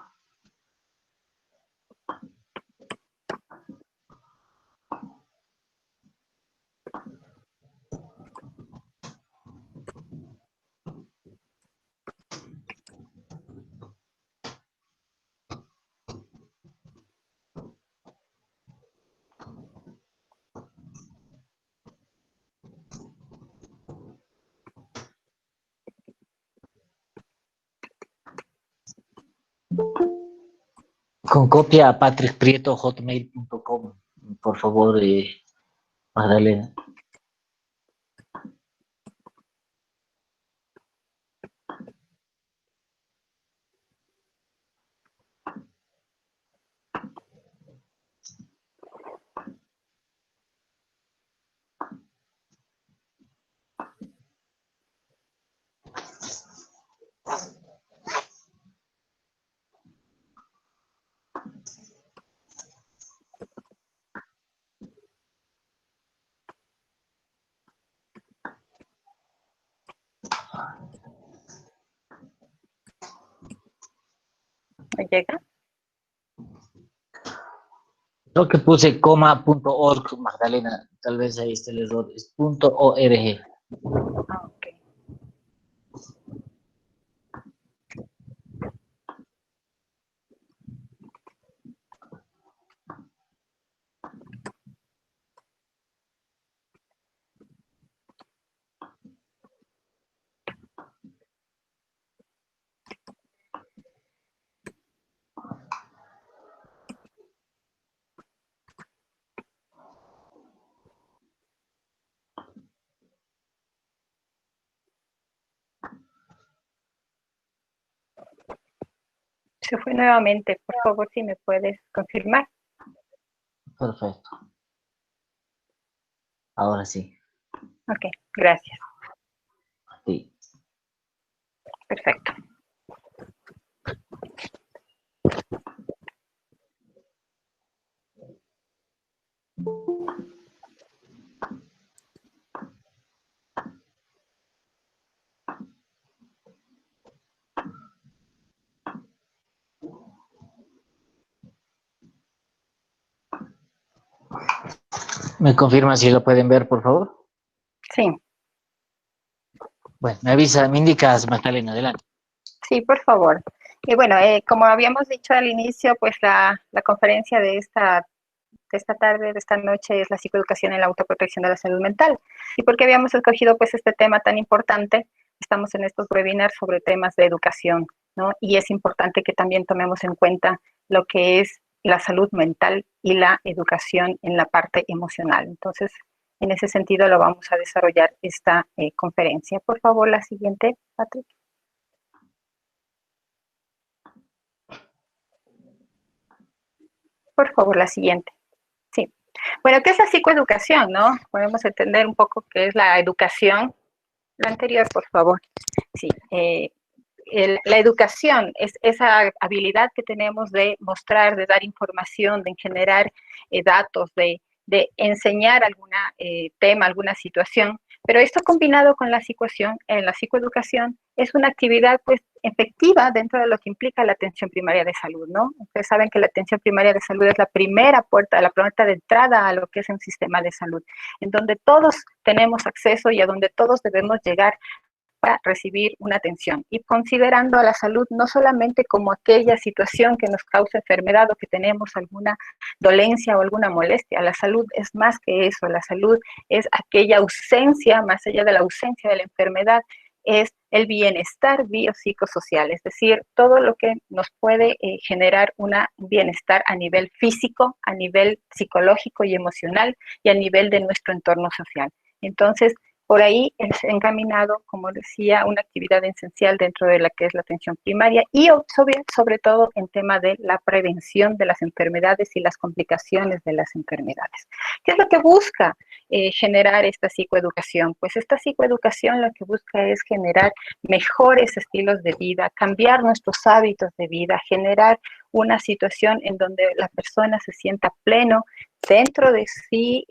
Con copia a patrickprieto@hotmail.com, por favor, Magdalena. ¿Me llega? Creo que puse coma.org, Magdalena. Tal vez ahí esté el error. Es .org. Ok. Se fue nuevamente. Por favor, si me puedes confirmar. Perfecto. Ahora sí. Ok, gracias. Sí. Perfecto. ¿Me confirma si lo pueden ver, por favor? Sí, Bueno, me avisa, me indicas, Magdalena, adelante. sí, por favor. Y bueno, como habíamos dicho al inicio, pues la conferencia de esta tarde, de esta noche, es la psicoeducación en la autoprotección de la salud mental. ¿Y por qué habíamos escogido pues este tema tan importante? Estamos en estos webinars sobre temas de educación, ¿no? Y es importante que también tomemos en cuenta lo que es la salud mental y la educación en la parte emocional. Entonces, en ese sentido lo vamos a desarrollar esta conferencia. Por favor, la siguiente, Patrick. Por favor, la siguiente. Sí. Bueno, ¿qué es la psicoeducación, no? Podemos entender un poco qué es la educación La anterior, por favor. Sí, la educación es esa habilidad que tenemos de mostrar, de dar información, de generar datos, de enseñar algún tema, alguna situación, pero esto combinado con la psicoeducación es una actividad pues efectiva dentro de lo que implica la atención primaria de salud, ¿no? Ustedes saben que la atención primaria de salud es la primera puerta de entrada a lo que es un sistema de salud, en donde todos tenemos acceso y a donde todos debemos llegar para recibir una atención y considerando a la salud no solamente como aquella situación que nos causa enfermedad o que tenemos alguna dolencia o alguna molestia. La salud es más que eso, la salud es aquella ausencia, más allá de la ausencia de la enfermedad, es el bienestar biopsicosocial, es decir, todo lo que nos puede generar un bienestar a nivel físico, a nivel psicológico y emocional y a nivel de nuestro entorno social. Entonces, por ahí es encaminado, como decía, una actividad esencial dentro de la que es la atención primaria y sobre todo en tema de la prevención de las enfermedades y las complicaciones de las enfermedades. ¿Qué es lo que busca generar esta psicoeducación? Pues esta psicoeducación lo que busca es generar mejores estilos de vida, cambiar nuestros hábitos de vida, generar una situación en donde la persona se sienta pleno dentro de sí,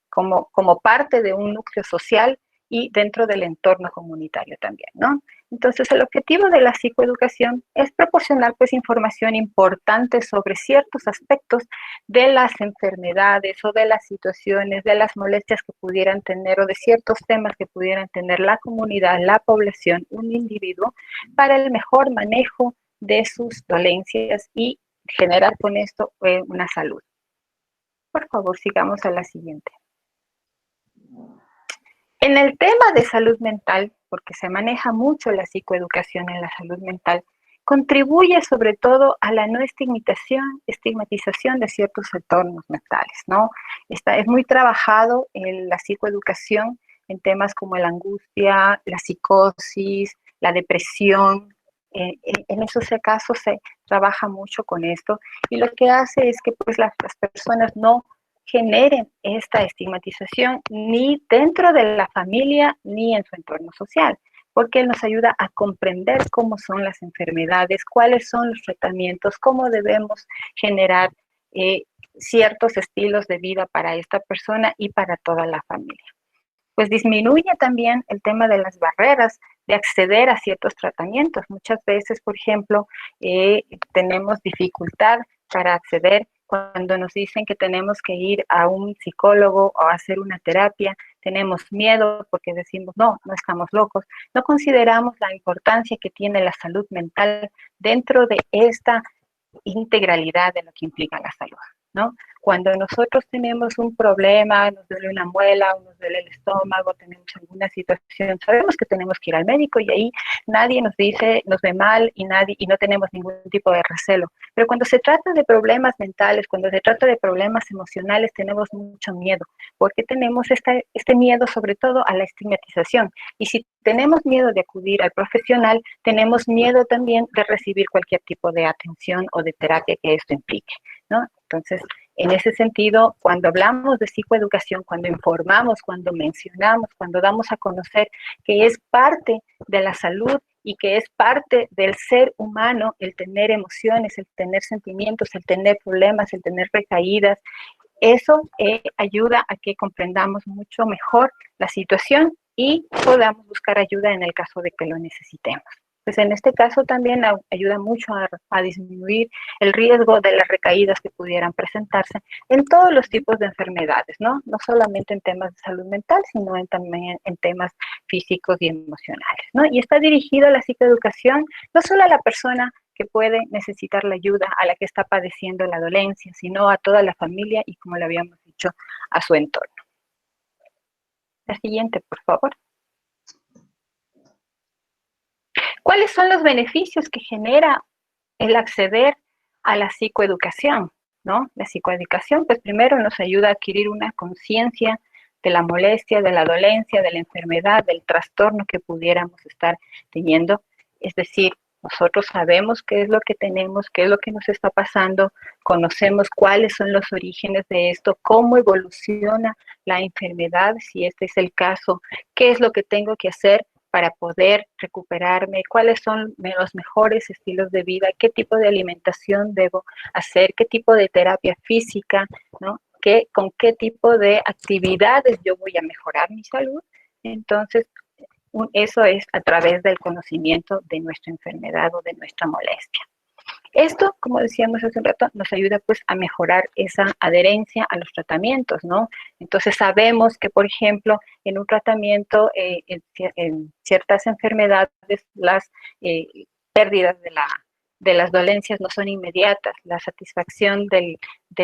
como parte de un núcleo social y dentro del entorno comunitario también, ¿no? Entonces, el objetivo de la psicoeducación es proporcionar, pues, información importante sobre ciertos aspectos de las enfermedades o de las situaciones, de las molestias que pudieran tener o de ciertos temas que pudieran tener la comunidad, la población, un individuo, para el mejor manejo de sus dolencias y generar con esto una salud. Por favor, sigamos a la siguiente. En el tema de salud mental, porque se maneja mucho la psicoeducación en la salud mental, contribuye sobre todo a la no estigmatización de ciertos entornos mentales, ¿no? Es muy trabajado en la psicoeducación en temas como la angustia, la psicosis, la depresión. En esos casos se trabaja mucho con esto y lo que hace es que pues las personas no generen esta estigmatización ni dentro de la familia ni en su entorno social, porque él nos ayuda a comprender cómo son las enfermedades, cuáles son los tratamientos, cómo debemos generar ciertos estilos de vida para esta persona y para toda la familia. Pues disminuye también el tema de las barreras de acceder a ciertos tratamientos. Muchas veces, por ejemplo, tenemos dificultad para acceder cuando nos dicen que tenemos que ir a un psicólogo o a hacer una terapia, tenemos miedo porque decimos, no estamos locos, no consideramos la importancia que tiene la salud mental dentro de esta integralidad de lo que implica la salud, ¿no? Cuando nosotros tenemos un problema, nos duele una muela, o nos duele el estómago, tenemos alguna situación, sabemos que tenemos que ir al médico y ahí nadie nos dice, nos ve mal y no tenemos ningún tipo de recelo. Pero cuando se trata de problemas mentales, cuando se trata de problemas emocionales, tenemos mucho miedo, porque tenemos este miedo sobre todo a la estigmatización. Y si tenemos miedo de acudir al profesional, tenemos miedo también de recibir cualquier tipo de atención o de terapia que esto implique, ¿no? Entonces, en ese sentido, cuando hablamos de psicoeducación, cuando informamos, cuando mencionamos, cuando damos a conocer que es parte de la salud y que es parte del ser humano el tener emociones, el tener sentimientos, el tener problemas, el tener recaídas, eso ayuda a que comprendamos mucho mejor la situación y podamos buscar ayuda en el caso de que lo necesitemos. Pues en este caso también ayuda mucho a disminuir el riesgo de las recaídas que pudieran presentarse en todos los tipos de enfermedades, ¿no? No solamente en temas de salud mental, sino también en temas físicos y emocionales, ¿no? Y está dirigido a la psicoeducación, no solo a la persona que puede necesitar la ayuda, a la que está padeciendo la dolencia, sino a toda la familia y, como le habíamos dicho, a su entorno. La siguiente, por favor. ¿Cuáles son los beneficios que genera el acceder a la psicoeducación, ¿no? La psicoeducación, pues primero nos ayuda a adquirir una conciencia de la molestia, de la dolencia, de la enfermedad, del trastorno que pudiéramos estar teniendo. Es decir, Nosotros sabemos qué es lo que tenemos, qué es lo que nos está pasando, conocemos cuáles son los orígenes de esto, cómo evoluciona la enfermedad, si este es el caso, qué es lo que tengo que hacer para poder recuperarme, cuáles son los mejores estilos de vida, qué tipo de alimentación debo hacer, qué tipo de terapia física, ¿no? Con qué tipo de actividades yo voy a mejorar mi salud. Entonces, eso es a través del conocimiento de nuestra enfermedad o de nuestra molestia. Esto, como decíamos hace un rato, nos ayuda pues a mejorar esa adherencia a los tratamientos, ¿no? Entonces sabemos que, por ejemplo, en un tratamiento, en ciertas enfermedades, las pérdidas de las dolencias no son inmediatas. La satisfacción del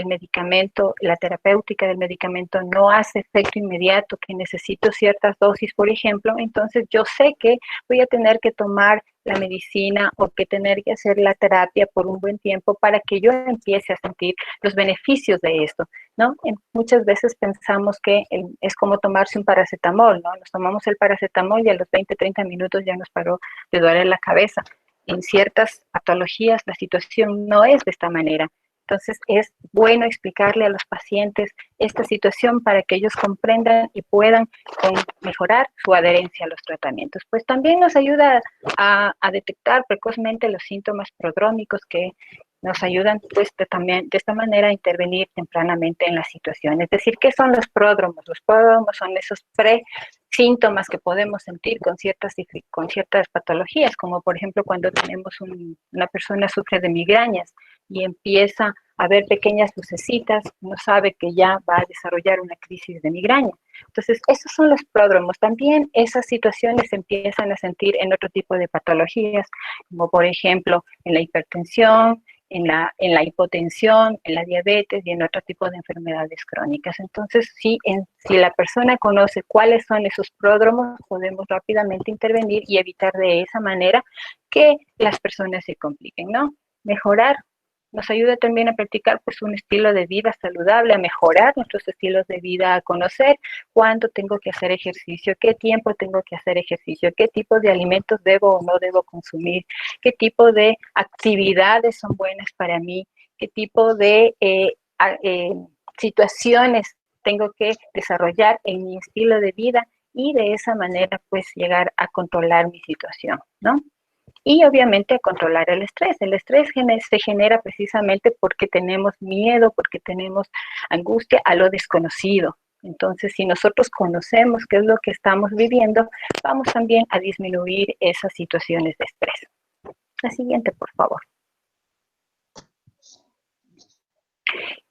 medicamento, la terapéutica del medicamento no hace efecto inmediato, que necesito ciertas dosis, por ejemplo. Entonces yo sé que voy a tener que tomar la medicina o que tener que hacer la terapia por un buen tiempo para que yo empiece a sentir los beneficios de esto, ¿no? Muchas veces pensamos que es como tomarse un paracetamol, ¿no? Nos tomamos el paracetamol y a los 20, 30 minutos ya nos paró de doler la cabeza. En ciertas patologías la situación no es de esta manera. Entonces es bueno explicarle a los pacientes esta situación para que ellos comprendan y puedan mejorar su adherencia a los tratamientos. Pues también nos ayuda a detectar precozmente los síntomas prodrómicos que nos ayudan pues también de esta manera a intervenir tempranamente en la situación. Es decir, ¿qué son los pródromos? Los pródromos son esos síntomas que podemos sentir con ciertas patologías, como por ejemplo cuando tenemos una persona sufre de migrañas y empieza a ver pequeñas lucecitas, no sabe que ya va a desarrollar una crisis de migraña. Entonces, esos son los pródromos. También esas situaciones se empiezan a sentir en otro tipo de patologías, como por ejemplo en la hipertensión, en la hipotensión, en la diabetes y en otro tipo de enfermedades crónicas. Entonces, si la persona conoce cuáles son esos pródromos, podemos rápidamente intervenir y evitar de esa manera que las personas se compliquen, ¿no? Mejorar nos ayuda también a practicar pues un estilo de vida saludable, a mejorar nuestros estilos de vida, a conocer cuándo tengo que hacer ejercicio, qué tiempo tengo que hacer ejercicio, qué tipo de alimentos debo o no debo consumir, qué tipo de actividades son buenas para mí, qué tipo de situaciones tengo que desarrollar en mi estilo de vida y de esa manera pues llegar a controlar mi situación, ¿no? Y obviamente controlar el estrés. El estrés se genera precisamente porque tenemos miedo, porque tenemos angustia a lo desconocido. Entonces, si nosotros conocemos qué es lo que estamos viviendo, vamos también a disminuir esas situaciones de estrés. La siguiente, por favor.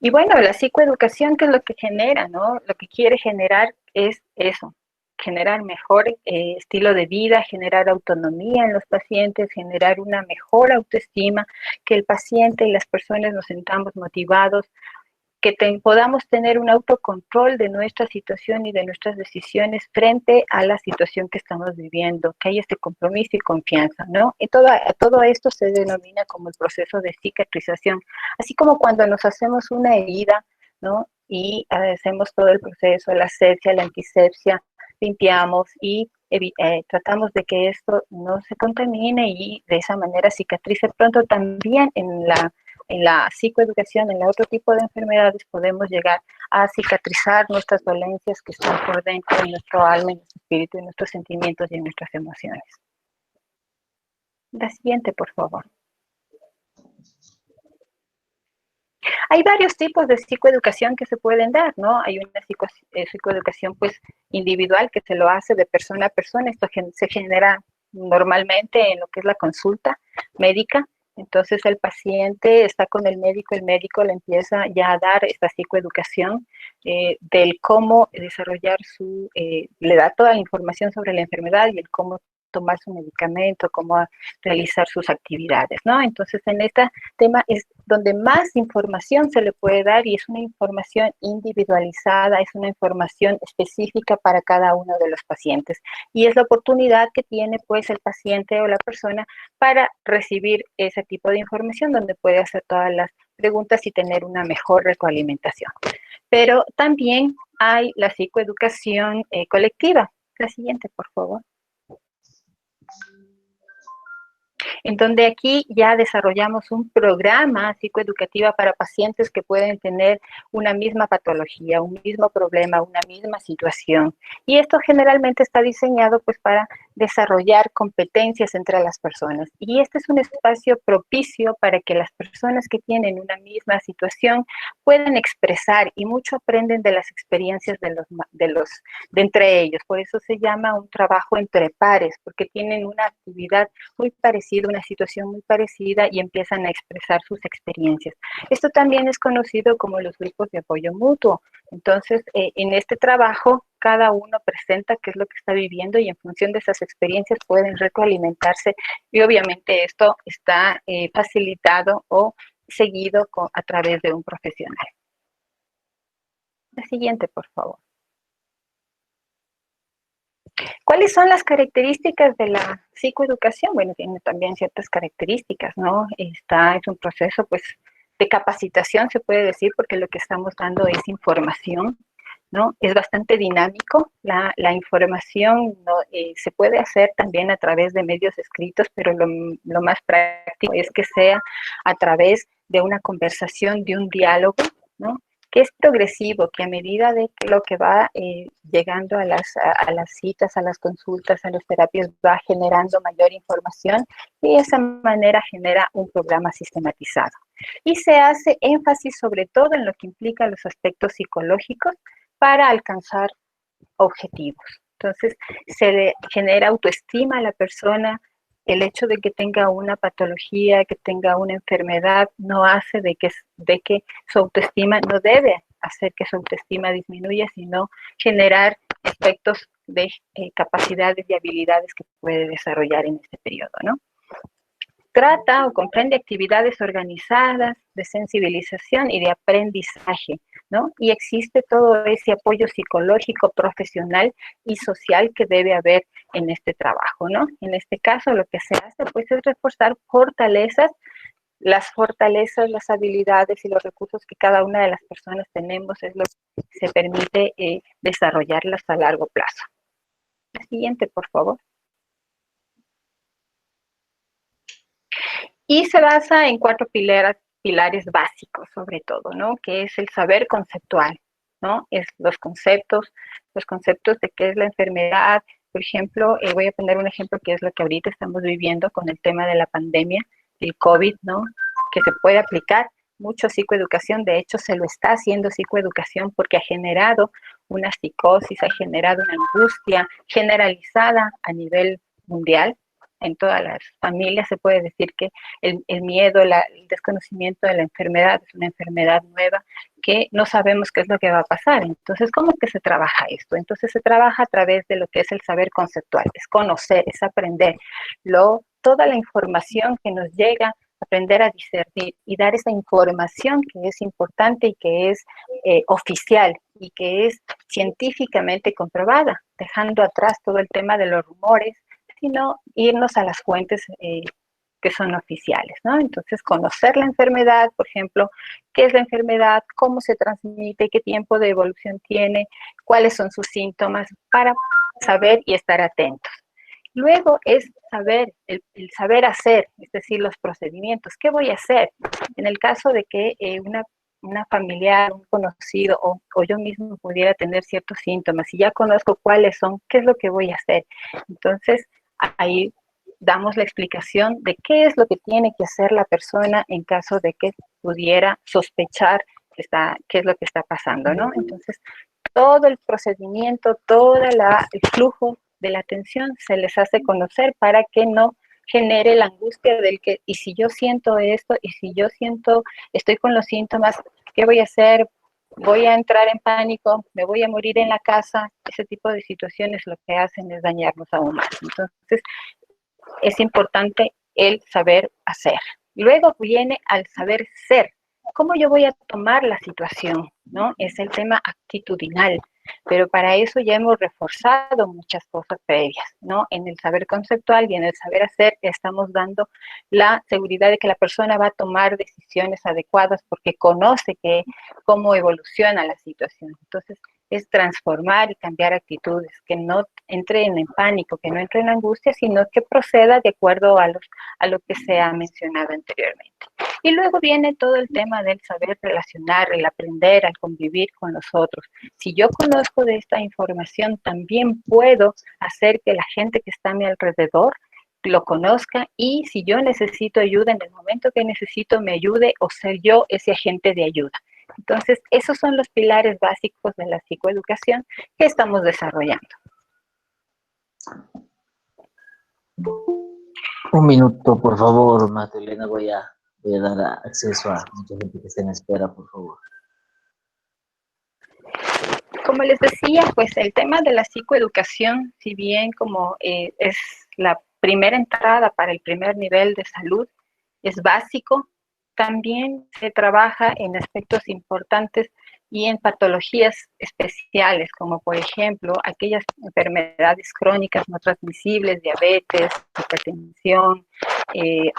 Y bueno, la psicoeducación, ¿qué es lo que genera, no? Lo que quiere generar es eso, generar mejor estilo de vida, generar autonomía en los pacientes, generar una mejor autoestima, que el paciente y las personas nos sintamos motivados, que podamos tener un autocontrol de nuestra situación y de nuestras decisiones frente a la situación que estamos viviendo, que hay este compromiso y confianza, ¿no? Y todo esto se denomina como el proceso de cicatrización, así como cuando nos hacemos una herida, ¿no? Y hacemos todo el proceso, la asepsia, la antisepsia, limpiamos y tratamos de que esto no se contamine y de esa manera cicatrice pronto. También en la psicoeducación, en otro tipo de enfermedades, podemos llegar a cicatrizar nuestras dolencias que están por dentro de nuestro alma, en nuestro espíritu, en nuestros sentimientos y en nuestras emociones. La siguiente, por favor. Hay varios tipos de psicoeducación que se pueden dar, ¿no? Hay una psicoeducación pues individual que se lo hace de persona a persona. Esto se genera normalmente en lo que es la consulta médica. Entonces el paciente está con el médico le empieza ya a dar esta psicoeducación del cómo desarrollar le da toda la información sobre la enfermedad y el cómo tomar su medicamento, cómo realizar sus actividades, ¿no? Entonces, en este tema es donde más información se le puede dar y es una información individualizada, es una información específica para cada uno de los pacientes. Y es la oportunidad que tiene, pues, el paciente o la persona para recibir ese tipo de información donde puede hacer todas las preguntas y tener una mejor retroalimentación. Pero también hay la psicoeducación colectiva. La siguiente, por favor. en donde aquí ya desarrollamos un programa psicoeducativo para pacientes que pueden tener una misma patología, un mismo problema, una misma situación. Y esto generalmente está diseñado pues para desarrollar competencias entre las personas. Y este es un espacio propicio para que las personas que tienen una misma situación puedan expresar, y mucho aprenden de las experiencias de entre ellos. Por eso se llama un trabajo entre pares, porque tienen una actividad muy parecida, una situación muy parecida, y empiezan a expresar sus experiencias. Esto también es conocido como los grupos de apoyo mutuo. Entonces, en este trabajo, cada uno presenta qué es lo que está viviendo, y en función de esas experiencias pueden retroalimentarse, y obviamente esto está facilitado o seguido a través de un profesional. La siguiente, por favor. ¿Cuáles son las características de la psicoeducación? Bueno, tiene también ciertas características, ¿no? Es un proceso, pues, de capacitación, se puede decir, porque lo que estamos dando es información, ¿no? Es bastante dinámico. La información, ¿no? Se puede hacer también a través de medios escritos, pero lo más práctico es que sea a través de una conversación, de un diálogo, ¿no? Que es progresivo, que a medida de lo que va llegando a las citas, a las consultas, a las terapias, va generando mayor información, y de esa manera genera un programa sistematizado. Y se hace énfasis sobre todo en lo que implica los aspectos psicológicos para alcanzar objetivos. Entonces, se le genera autoestima a la persona. El hecho de que tenga una patología, que tenga una enfermedad, no hace de que su autoestima, no debe hacer que su autoestima disminuya, sino generar aspectos de capacidades y habilidades que puede desarrollar en este periodo, ¿no? Trata o comprende actividades organizadas de sensibilización y de aprendizaje, ¿no? Y existe todo ese apoyo psicológico, profesional y social que debe haber en este trabajo, ¿no? En este caso, lo que se hace, pues, es reforzar las fortalezas, las habilidades y los recursos que cada una de las personas tenemos, es lo que se permite desarrollarlas a largo plazo. La siguiente, por favor. Y se basa en 4 pilares básicos, sobre todo, ¿no? Que es el saber conceptual, ¿no? Es los conceptos de qué es la enfermedad. Por ejemplo, voy a poner un ejemplo que es lo que ahorita estamos viviendo con el tema de la pandemia, del COVID, ¿no? Que se puede aplicar mucho psicoeducación. De hecho, se lo está haciendo psicoeducación porque ha generado una psicosis, ha generado una angustia generalizada a nivel mundial. En todas las familias se puede decir que el miedo, el desconocimiento de la enfermedad es una enfermedad nueva que no sabemos qué es lo que va a pasar. Entonces, ¿cómo que se trabaja esto? Entonces, se trabaja a través de lo que es el saber conceptual, es conocer, es aprender toda la información que nos llega, aprender a discernir y dar esa información que es importante y que es oficial y que es científicamente comprobada, dejando atrás todo el tema de los rumores, sino irnos a las fuentes que son oficiales, ¿no? Entonces, conocer la enfermedad, por ejemplo, qué es la enfermedad, cómo se transmite, qué tiempo de evolución tiene, cuáles son sus síntomas, para saber y estar atentos. Luego es saber, el saber hacer, es decir, los procedimientos. ¿Qué voy a hacer? En el caso de que una familiar, un conocido o yo mismo pudiera tener ciertos síntomas y ya conozco cuáles son, ¿qué es lo que voy a hacer? Entonces, ahí damos la explicación de qué es lo que tiene que hacer la persona en caso de que pudiera sospechar qué es lo que está pasando, ¿no? Entonces, todo el procedimiento, todo el flujo de la atención se les hace conocer para que no genere la angustia del que, y si yo siento esto, y si yo estoy con los síntomas, ¿qué voy a hacer? Voy a entrar en pánico, me voy a morir en la casa. Ese tipo de situaciones lo que hacen es dañarnos aún más. Entonces, es importante el saber hacer. Luego viene al saber ser. ¿Cómo yo voy a tomar la situación? ¿No? Es el tema actitudinal, pero para eso ya hemos reforzado muchas cosas previas, ¿no? En el saber conceptual y en el saber hacer estamos dando la seguridad de que la persona va a tomar decisiones adecuadas porque conoce cómo evoluciona la situación. Entonces, es transformar y cambiar actitudes, que no entren en pánico, que no entren en angustia, sino que proceda de acuerdo a lo que se ha mencionado anteriormente. Y luego viene todo el tema del saber relacionar, el aprender a convivir con los otros. Si yo conozco de esta información, también puedo hacer que la gente que está a mi alrededor lo conozca, y si yo necesito ayuda, en el momento que necesito me ayude, o ser yo ese agente de ayuda. Entonces, esos son los pilares básicos de la psicoeducación que estamos desarrollando. Un minuto, por favor, Magdalena, voy a dar acceso a mucha gente que está en espera, por favor. Como les decía, pues el tema de la psicoeducación, si bien como es la primera entrada para el primer nivel de salud, es básico, también se trabaja en aspectos importantes y en patologías especiales, como por ejemplo aquellas enfermedades crónicas no transmisibles, diabetes, hipertensión,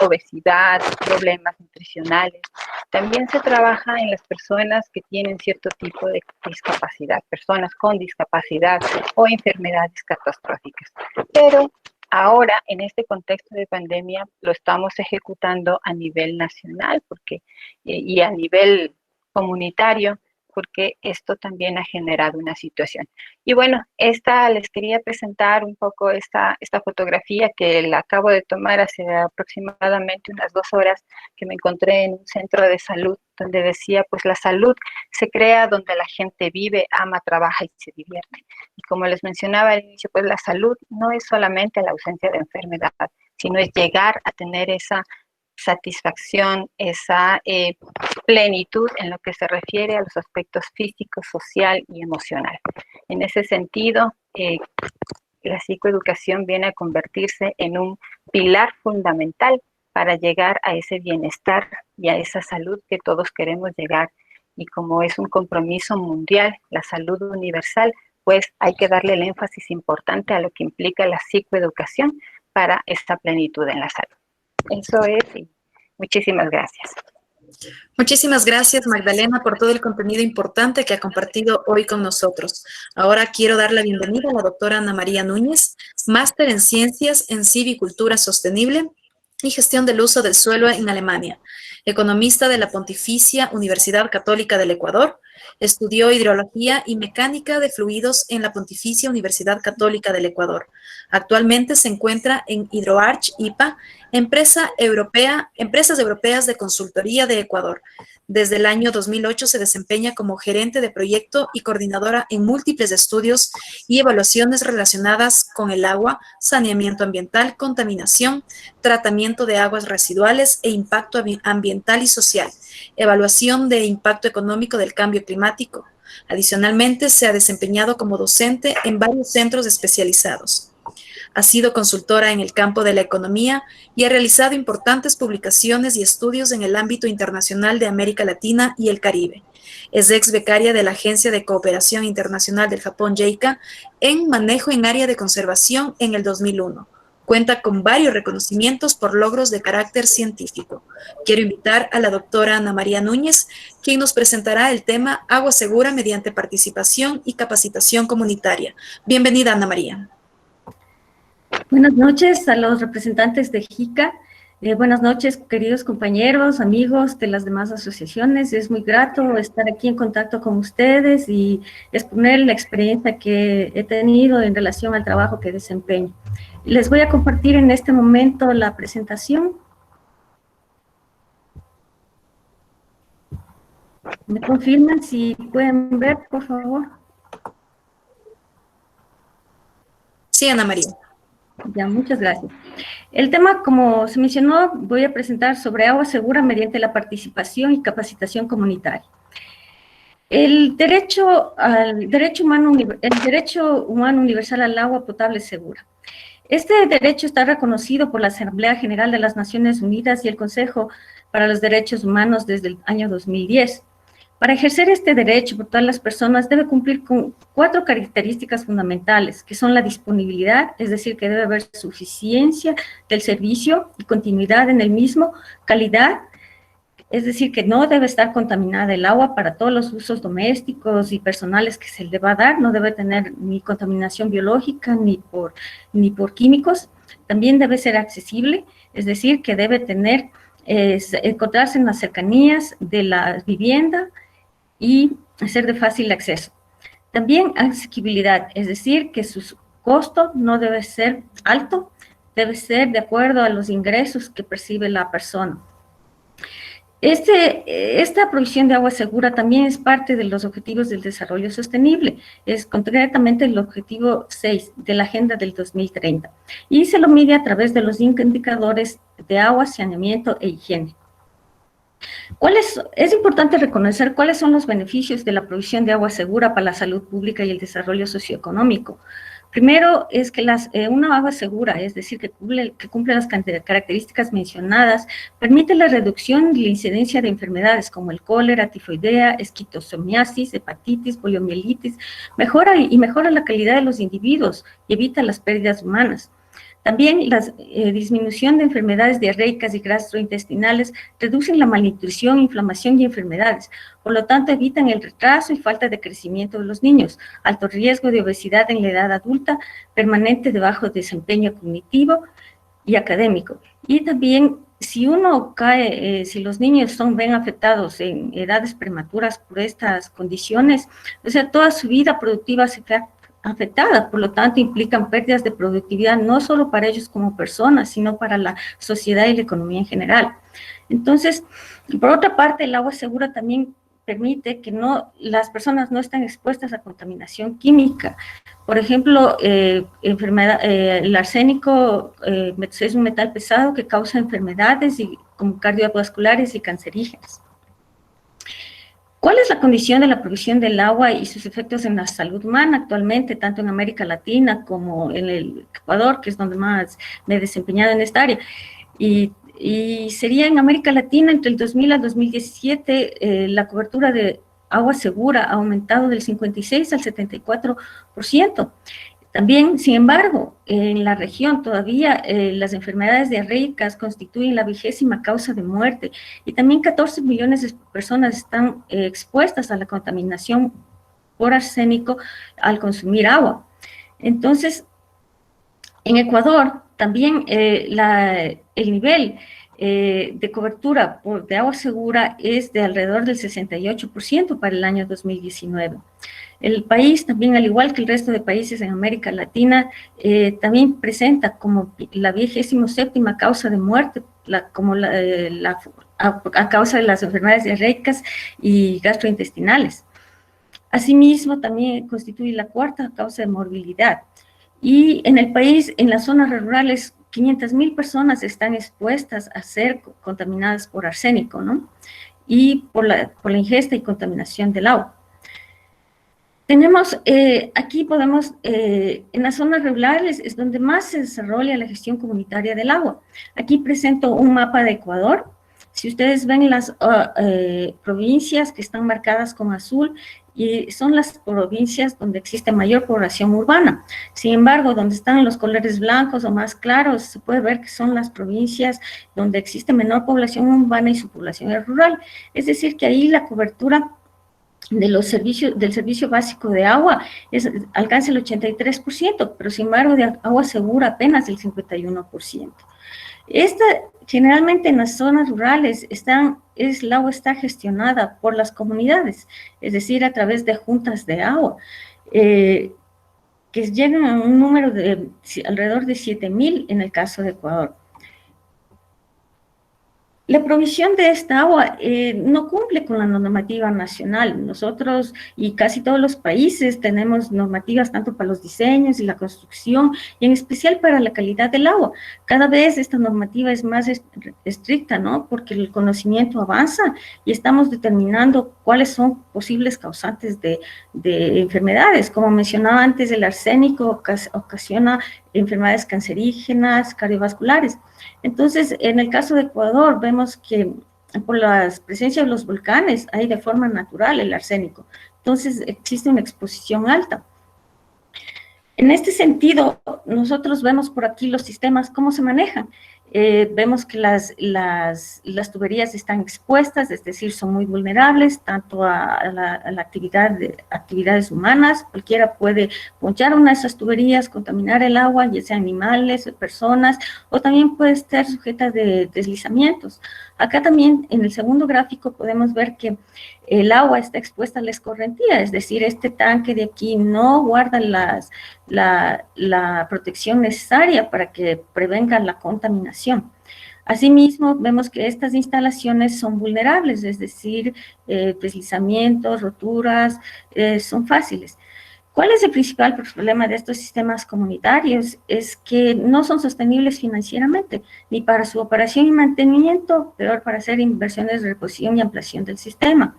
obesidad, problemas nutricionales. También se trabaja en las personas que tienen cierto tipo de discapacidad, personas con discapacidad o enfermedades catastróficas. Pero ahora, en este contexto de pandemia, lo estamos ejecutando a nivel nacional y a nivel comunitario, porque esto también ha generado una situación. Y bueno, les quería presentar un poco esta fotografía que la acabo de tomar hace aproximadamente unas 2 horas, que me encontré en un centro de salud, donde decía, pues la salud se crea donde la gente vive, ama, trabaja y se divierte. Y como les mencionaba al inicio, pues la salud no es solamente la ausencia de enfermedad, sino es llegar a tener esa satisfacción, esa plenitud en lo que se refiere a los aspectos físico, social y emocional. En ese sentido, la psicoeducación viene a convertirse en un pilar fundamental para llegar a ese bienestar y a esa salud que todos queremos llegar. Y como es un compromiso mundial, la salud universal, pues hay que darle el énfasis importante a lo que implica la psicoeducación para esta plenitud en la salud. Eso es, y muchísimas gracias. Muchísimas gracias, Magdalena, por todo el contenido importante que ha compartido hoy con nosotros. Ahora quiero dar la bienvenida a la doctora Ana María Núñez, máster en Ciencias en Civicultura Sostenible y Gestión del Uso del Suelo en Alemania, economista de la Pontificia Universidad Católica del Ecuador. Estudió hidrología y mecánica de fluidos en la Pontificia Universidad Católica del Ecuador. Actualmente se encuentra en HydroArch IPA, Empresas Europeas de Consultoría de Ecuador. Desde el año 2008 se desempeña como gerente de proyecto y coordinadora en múltiples estudios y evaluaciones relacionadas con el agua, saneamiento ambiental, contaminación, tratamiento de aguas residuales e impacto ambiental y social, evaluación de impacto económico del cambio climático. Adicionalmente, se ha desempeñado como docente en varios centros especializados. Ha sido consultora en el campo de la economía y ha realizado importantes publicaciones y estudios en el ámbito internacional de América Latina y el Caribe. Es ex becaria de la Agencia de Cooperación Internacional del Japón, JICA, en manejo en área de conservación en el 2001. Cuenta con varios reconocimientos por logros de carácter científico. Quiero invitar a la doctora Ana María Núñez, quien nos presentará el tema Agua Segura mediante participación y capacitación comunitaria. Bienvenida, Ana María. Buenas noches a los representantes de JICA. Buenas noches, queridos compañeros, amigos de las demás asociaciones. Es muy grato estar aquí en contacto con ustedes y exponer la experiencia que he tenido en relación al trabajo que desempeño. Les voy a compartir en este momento la presentación. ¿Me confirman si pueden ver, por favor? Sí, Ana María. Ya, muchas gracias. El tema, como se mencionó, voy a presentar sobre agua segura mediante la participación y capacitación comunitaria. El derecho humano universal al agua potable segura. Este derecho está reconocido por la Asamblea General de las Naciones Unidas y el Consejo para los Derechos Humanos desde el año 2010. Para ejercer este derecho por todas las personas debe cumplir con 4 características fundamentales, que son la disponibilidad, es decir, que debe haber suficiencia del servicio y continuidad en el mismo, calidad, es decir, que no debe estar contaminada el agua para todos los usos domésticos y personales que se le va a dar, no debe tener ni contaminación biológica ni por químicos. También debe ser accesible, es decir, que debe tener, encontrarse en las cercanías de la vivienda y ser de fácil acceso. También asequibilidad, es decir, que su costo no debe ser alto, debe ser de acuerdo a los ingresos que percibe la persona. Esta provisión de agua segura también es parte de los objetivos del desarrollo sostenible, es concretamente el objetivo 6 de la Agenda del 2030, y se lo mide a través de los indicadores de agua, saneamiento e higiene. Es importante reconocer cuáles son los beneficios de la provisión de agua segura para la salud pública y el desarrollo socioeconómico. Primero es que una agua segura, es decir, que cumple las características mencionadas, permite la reducción de la incidencia de enfermedades como el cólera, tifoidea, esquistosomiasis, hepatitis, poliomielitis, mejora la calidad de los individuos y evita las pérdidas humanas. También la disminución de enfermedades diarreicas y gastrointestinales reducen la malnutrición, inflamación y enfermedades. Por lo tanto, evitan el retraso y falta de crecimiento de los niños, alto riesgo de obesidad en la edad adulta, permanente de bajo desempeño cognitivo y académico. Y también, si los niños ven afectados en edades prematuras por estas condiciones, o sea, toda su vida productiva se ve afectada, por lo tanto implican pérdidas de productividad no solo para ellos como personas, sino para la sociedad y la economía en general. Entonces, por otra parte, el agua segura también permite que las personas no estén expuestas a contaminación química. Por ejemplo, el arsénico es un metal pesado que causa enfermedades como cardiovasculares y cancerígenas. ¿Cuál es la condición de la provisión del agua y sus efectos en la salud humana actualmente, tanto en América Latina como en el Ecuador, que es donde más me he desempeñado en esta área? Y sería en América Latina, entre el 2000 al 2017, la cobertura de agua segura ha aumentado del 56 al 74%. También, sin embargo, en la región todavía las enfermedades diarreicas constituyen la 20ª causa de muerte y también 14 millones de personas están expuestas a la contaminación por arsénico al consumir agua. Entonces, en Ecuador también el nivel de cobertura de agua segura es de alrededor del 68% para el año 2019. El país también, al igual que el resto de países en América Latina, también presenta como la 27ª causa de muerte, a causa de las enfermedades diarreicas y gastrointestinales. Asimismo, también constituye la 4ª causa de morbilidad. Y en el país, en las zonas rurales, 500,000 personas están expuestas a ser contaminadas por arsénico, ¿no? Y por la ingesta y contaminación del agua. Tenemos, aquí podemos, en las zonas rurales es donde más se desarrolla la gestión comunitaria del agua. Aquí presento un mapa de Ecuador. Si ustedes ven las provincias que están marcadas con azul, y son las provincias donde existe mayor población urbana. Sin embargo, donde están los colores blancos o más claros, se puede ver que son las provincias donde existe menor población urbana y su población es rural. Es decir, que ahí la cobertura del servicio básico de agua alcanza el 83%, pero sin embargo de agua segura apenas el 51%. Generalmente en las zonas rurales el agua está gestionada por las comunidades, es decir, a través de juntas de agua, que llegan a un número de alrededor de 7,000 en el caso de Ecuador. La provisión de esta agua no cumple con la normativa nacional. Nosotros y casi todos los países tenemos normativas tanto para los diseños y la construcción, y en especial para la calidad del agua. Cada vez esta normativa es más estricta, ¿no? Porque el conocimiento avanza y estamos determinando cuáles son posibles causantes de enfermedades. Como mencionaba antes, el arsénico ocasiona enfermedades cancerígenas, cardiovasculares. Entonces, en el caso de Ecuador, vemos que por la presencia de los volcanes hay de forma natural el arsénico. Entonces, existe una exposición alta. En este sentido, nosotros vemos por aquí los sistemas, cómo se manejan. Vemos que las tuberías están expuestas, es decir, son muy vulnerables tanto a la actividades humanas. Cualquiera puede ponchar una de esas tuberías, contaminar el agua, ya sea animales, personas, o también puede estar sujeta de deslizamientos. Acá también en el segundo gráfico podemos ver que el agua está expuesta a la escorrentía, es decir, este tanque de aquí no guarda la protección necesaria para que prevenga la contaminación. Asimismo, vemos que estas instalaciones son vulnerables, es decir, deslizamientos, roturas, son fáciles. ¿Cuál es el principal problema de estos sistemas comunitarios? Es que no son sostenibles financieramente, ni para su operación y mantenimiento, peor para hacer inversiones de reposición y ampliación del sistema.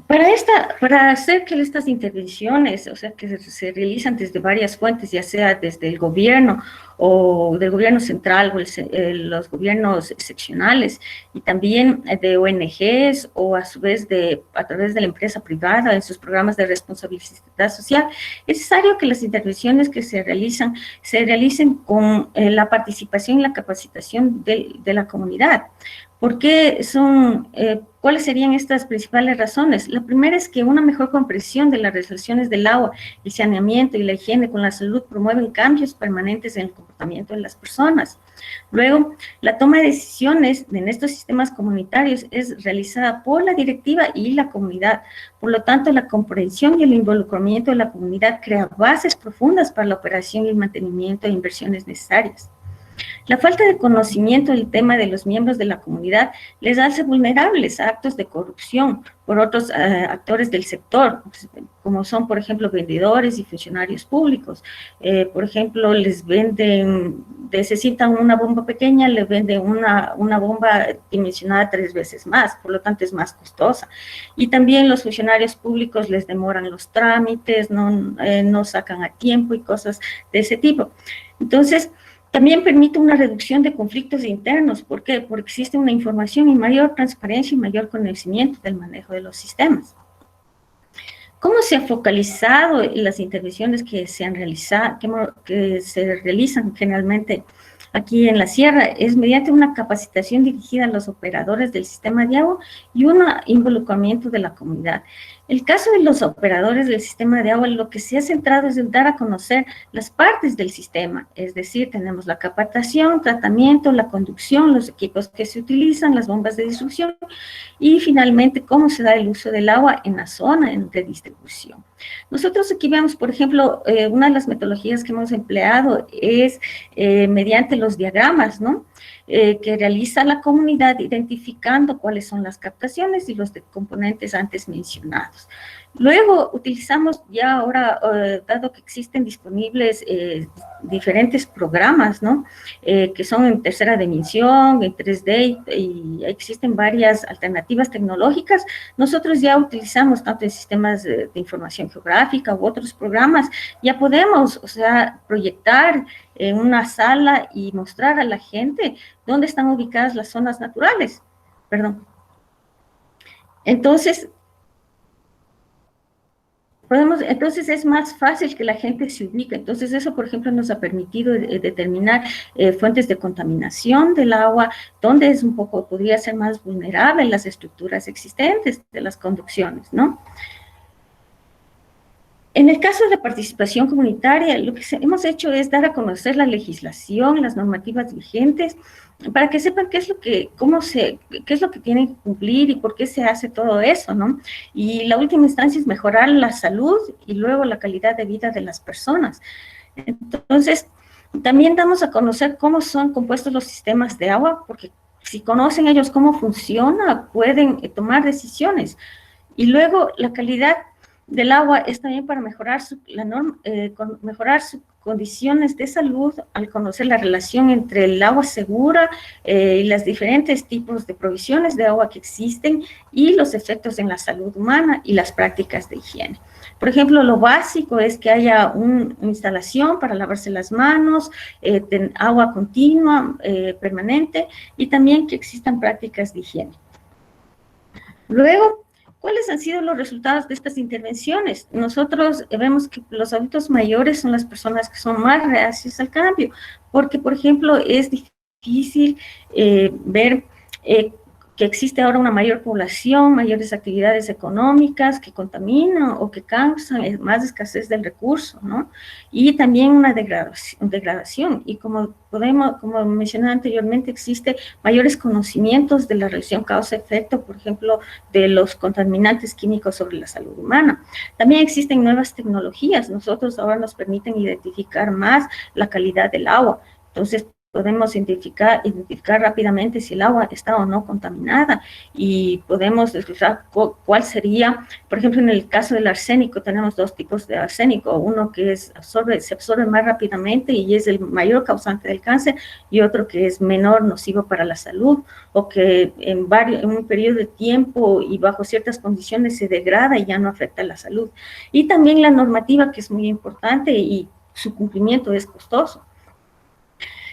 Para hacer que estas intervenciones, o sea, que se realizan desde varias fuentes, ya sea desde el gobierno o del gobierno central o los gobiernos seccionales, y también de ONGs o a su vez a través de la empresa privada en sus programas de responsabilidad social, es necesario que las intervenciones que se realicen con la participación y la capacitación de la comunidad. ¿Por qué cuáles serían estas principales razones? La primera es que una mejor comprensión de las relaciones del agua, el saneamiento y la higiene con la salud promueven cambios permanentes en el comportamiento de las personas. Luego, la toma de decisiones en estos sistemas comunitarios es realizada por la directiva y la comunidad. Por lo tanto, la comprensión y el involucramiento de la comunidad crea bases profundas para la operación y el mantenimiento de inversiones necesarias. La falta de conocimiento del tema de los miembros de la comunidad les hace vulnerables a actos de corrupción por otros actores del sector, como son, por ejemplo, vendedores y funcionarios públicos. Por ejemplo, les venden, necesitan una bomba pequeña, les venden una bomba dimensionada 3 veces más, por lo tanto es más costosa. Y también los funcionarios públicos les demoran los trámites, no sacan a tiempo y cosas de ese tipo. Entonces, también permite una reducción de conflictos internos. ¿Por qué? Porque existe una información y mayor transparencia y mayor conocimiento del manejo de los sistemas. ¿Cómo se ha focalizado las intervenciones que se realizan generalmente aquí en la sierra? Es mediante una capacitación dirigida a los operadores del sistema de agua y un involucramiento de la comunidad. El caso de los operadores del sistema de agua, lo que se ha centrado es en dar a conocer las partes del sistema, es decir, tenemos la captación, tratamiento, la conducción, los equipos que se utilizan, las bombas de distribución y finalmente cómo se da el uso del agua en la zona de distribución. Nosotros aquí vemos, por ejemplo, una de las metodologías que hemos empleado es mediante los diagramas, ¿no? Que realiza la comunidad identificando cuáles son las captaciones y los componentes antes mencionados. Luego utilizamos ya ahora, dado que existen disponibles diferentes programas, ¿no? Que son en tercera dimensión, en 3D, y existen varias alternativas tecnológicas. Nosotros ya utilizamos tanto en sistemas de información geográfica u otros programas, ya podemos, o sea, proyectar en una sala y mostrar a la gente dónde están ubicadas las zonas naturales. Perdón. Entonces es más fácil que la gente se ubique. Entonces eso, por ejemplo, nos ha permitido determinar fuentes de contaminación del agua, donde podría ser más vulnerable las estructuras existentes de las conducciones, ¿no? En el caso de la participación comunitaria, lo que hemos hecho es dar a conocer la legislación, las normativas vigentes, para que sepan qué es lo que tienen que cumplir y por qué se hace todo eso, ¿no? Y la última instancia es mejorar la salud y luego la calidad de vida de las personas. Entonces, también damos a conocer cómo son compuestos los sistemas de agua, porque si conocen ellos cómo funciona, pueden tomar decisiones. Y luego, la calidad del agua es también para mejorar sus condiciones de salud al conocer la relación entre el agua segura y los diferentes tipos de provisiones de agua que existen y los efectos en la salud humana y las prácticas de higiene. Por ejemplo, lo básico es que haya una instalación para lavarse las manos, agua continua, permanente, y también que existan prácticas de higiene. Luego, ¿cuáles han sido los resultados de estas intervenciones? Nosotros vemos que los adultos mayores son las personas que son más reacios al cambio, porque, por ejemplo, es difícil ver que existe ahora una mayor población, mayores actividades económicas que contaminan o que causan más escasez del recurso, ¿no? Y también una degradación. Y como mencioné anteriormente, existe mayores conocimientos de la relación causa-efecto, por ejemplo, de los contaminantes químicos sobre la salud humana. También existen nuevas tecnologías. Nosotros ahora nos permiten identificar más la calidad del agua. Entonces, podemos identificar rápidamente si el agua está o no contaminada y podemos desglosar cuál sería, por ejemplo, en el caso del arsénico, tenemos dos tipos de arsénico, uno que se absorbe más rápidamente y es el mayor causante del cáncer, y otro que es menor nocivo para la salud, o que en un periodo de tiempo y bajo ciertas condiciones se degrada y ya no afecta a la salud. Y también la normativa, que es muy importante y su cumplimiento es costoso.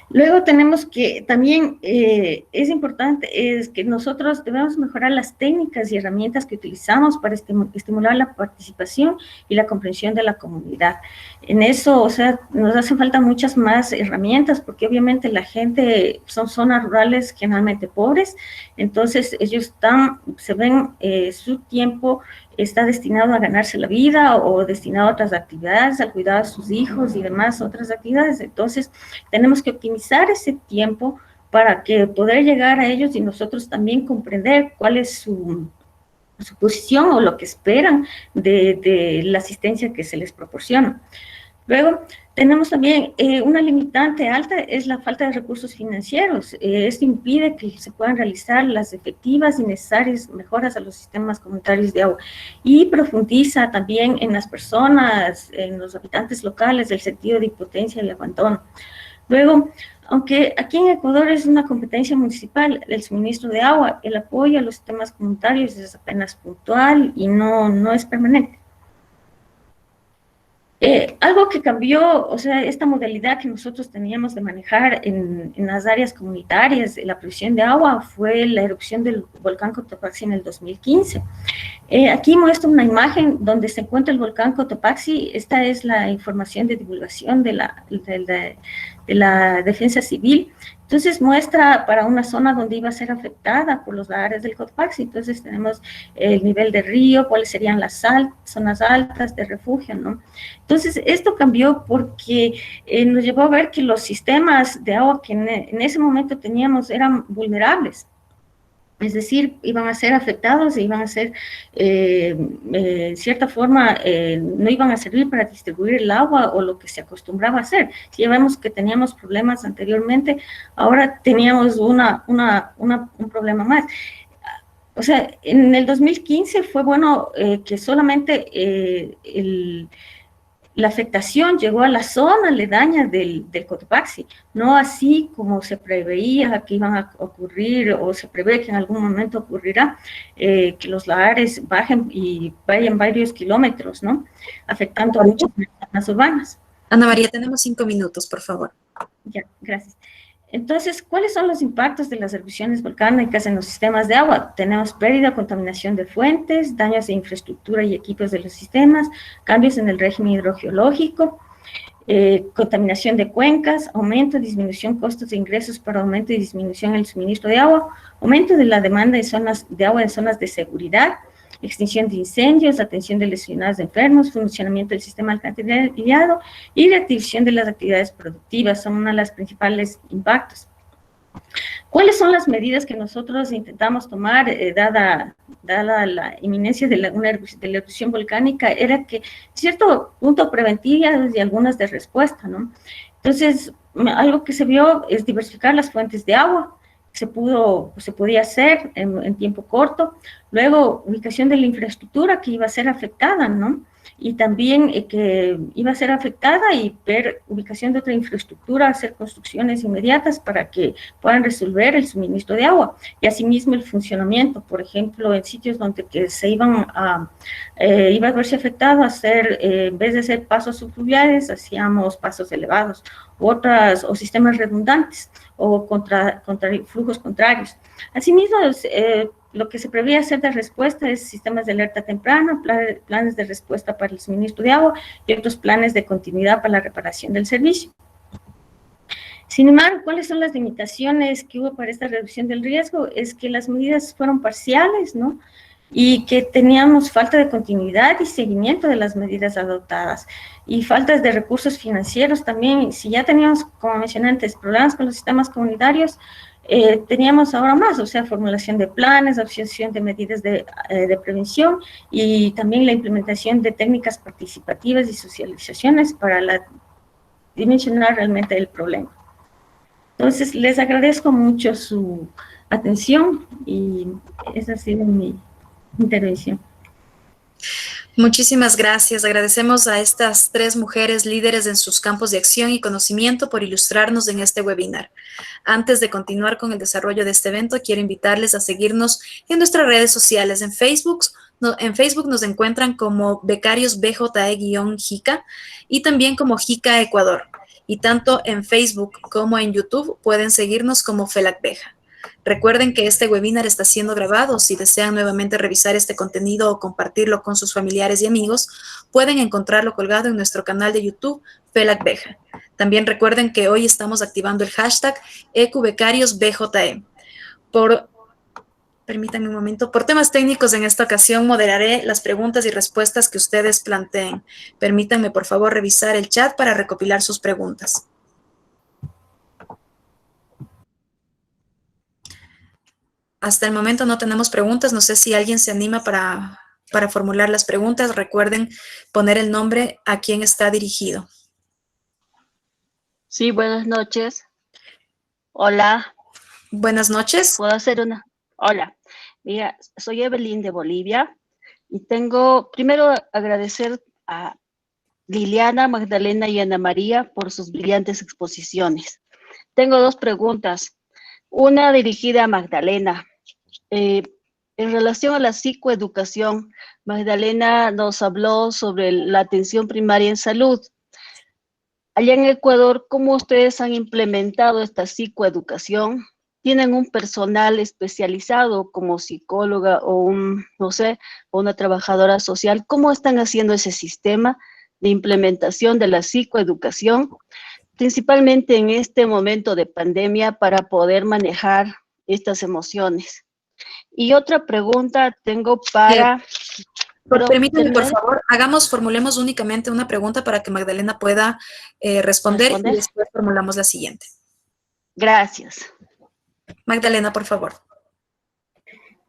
Luego tenemos que también es importante es que nosotros debemos mejorar las técnicas y herramientas que utilizamos para estimular la participación y la comprensión de la comunidad. En eso, o sea, nos hacen falta muchas más herramientas, porque obviamente la gente son zonas rurales generalmente pobres, entonces ellos se ven su tiempo está destinado a ganarse la vida o destinado a otras actividades, al cuidado de sus hijos y demás otras actividades. Entonces, tenemos que optimizar ese tiempo para que poder llegar a ellos y nosotros también comprender cuál es su posición o lo que esperan de la asistencia que se les proporciona. Luego, tenemos también una limitante alta, es la falta de recursos financieros. Esto impide que se puedan realizar las efectivas y necesarias mejoras a los sistemas comunitarios de agua, y profundiza también en las personas, en los habitantes locales, el sentido de impotencia y abandono. Luego, aunque aquí en Ecuador es una competencia municipal el suministro de agua, el apoyo a los sistemas comunitarios es apenas puntual y no es permanente. Algo que cambió, o sea, esta modalidad que nosotros teníamos de manejar en las áreas comunitarias, la provisión de agua, fue la erupción del volcán Cotopaxi en el 2015. Aquí muestro una imagen donde se encuentra el volcán Cotopaxi. Esta es la información de divulgación de la defensa civil. Entonces muestra para una zona donde iba a ser afectada por los lagares del Cotopaxi. Entonces tenemos el nivel de río, cuáles serían las zonas altas de refugio, ¿no? Entonces esto cambió porque nos llevó a ver que los sistemas de agua que en ese momento teníamos eran vulnerables. Es decir, iban a ser afectados e iban a ser, en cierta forma, no iban a servir para distribuir el agua o lo que se acostumbraba a hacer. Si ya vemos que teníamos problemas anteriormente, ahora teníamos un problema más. O sea, en el 2015 fue bueno que solamente la afectación llegó a la zona aledaña del Cotopaxi, no así como se preveía que iban a ocurrir, o se prevé que en algún momento ocurrirá, que los lagares bajen y vayan varios kilómetros, ¿no? Afectando a muchas zonas urbanas. Ana María, tenemos 5 minutos, por favor. Ya, gracias. Entonces, ¿cuáles son los impactos de las erupciones volcánicas en los sistemas de agua? Tenemos pérdida, contaminación de fuentes, daños de infraestructura y equipos de los sistemas, cambios en el régimen hidrogeológico, contaminación de cuencas, aumento, disminución, costos de ingresos para aumento y disminución en el suministro de agua, aumento de la demanda de agua en zonas de seguridad, extinción de incendios, atención de lesionados enfermos, funcionamiento del sistema alcantarillado y reactivación de las actividades productivas son una de las principales impactos. ¿Cuáles son las medidas que nosotros intentamos tomar, dada la inminencia de la erupción volcánica? Era que, cierto punto, preventivas y algunas de respuesta, ¿no? Entonces, algo que se vio es diversificar las fuentes de agua. Se podía hacer en tiempo corto. Luego, ubicación de la infraestructura que iba a ser afectada, ¿no? Y también que iba a ser afectada, y ver ubicación de otra infraestructura, hacer construcciones inmediatas para que puedan resolver el suministro de agua. Y asimismo el funcionamiento, por ejemplo, en sitios donde iba a verse afectado, hacer, en vez de hacer pasos subfluviales, hacíamos pasos elevados, o sistemas redundantes, o contra flujos contrarios. Asimismo, lo que se prevé hacer de respuesta es sistemas de alerta temprana, planes de respuesta para el suministro de agua y otros planes de continuidad para la reparación del servicio. Sin embargo, ¿cuáles son las limitaciones que hubo para esta reducción del riesgo? Es que las medidas fueron parciales, ¿no? Y que teníamos falta de continuidad y seguimiento de las medidas adoptadas y faltas de recursos financieros también. Si ya teníamos, como mencioné antes, problemas con los sistemas comunitarios, teníamos ahora más, o sea, formulación de planes, adopción de medidas de prevención y también la implementación de técnicas participativas y socializaciones para dimensionar realmente el problema. Entonces, les agradezco mucho su atención y esa ha sido mi intervención. Muchísimas gracias. Agradecemos a estas 3 mujeres líderes en sus campos de acción y conocimiento por ilustrarnos en este webinar. Antes de continuar con el desarrollo de este evento, quiero invitarles a seguirnos en nuestras redes sociales. En Facebook nos encuentran como Becarios BJE-JICA y también como JICA Ecuador. Y tanto en Facebook como en YouTube pueden seguirnos como FELAC-BEJA. Recuerden que este webinar está siendo grabado. Si desean nuevamente revisar este contenido o compartirlo con sus familiares y amigos, pueden encontrarlo colgado en nuestro canal de YouTube, FELAC-BEJA. También recuerden que hoy estamos activando el hashtag EcuBecariosBJE. Permítanme un momento. Por temas técnicos, en esta ocasión moderaré las preguntas y respuestas que ustedes planteen. Permítanme, por favor, revisar el chat para recopilar sus preguntas. Hasta el momento no tenemos preguntas. No sé si alguien se anima para formular las preguntas. Recuerden poner el nombre a quien está dirigido. Sí, buenas noches. Hola. Buenas noches. ¿Puedo hacer una? Hola. Mira, soy Evelyn de Bolivia y tengo primero agradecer a Liliana, Magdalena y Ana María por sus brillantes exposiciones. Tengo 2 preguntas. Una dirigida a Magdalena. En relación a la psicoeducación, Magdalena nos habló sobre la atención primaria en salud. Allá en Ecuador, ¿cómo ustedes han implementado esta psicoeducación? ¿Tienen un personal especializado como psicóloga o una trabajadora social? ¿Cómo están haciendo ese sistema de implementación de la psicoeducación, principalmente en este momento de pandemia, para poder manejar estas emociones? Y otra pregunta tengo para... Permítanme, por favor, formulemos únicamente una pregunta para que Magdalena pueda responder y después formulamos la siguiente. Gracias. Magdalena, por favor.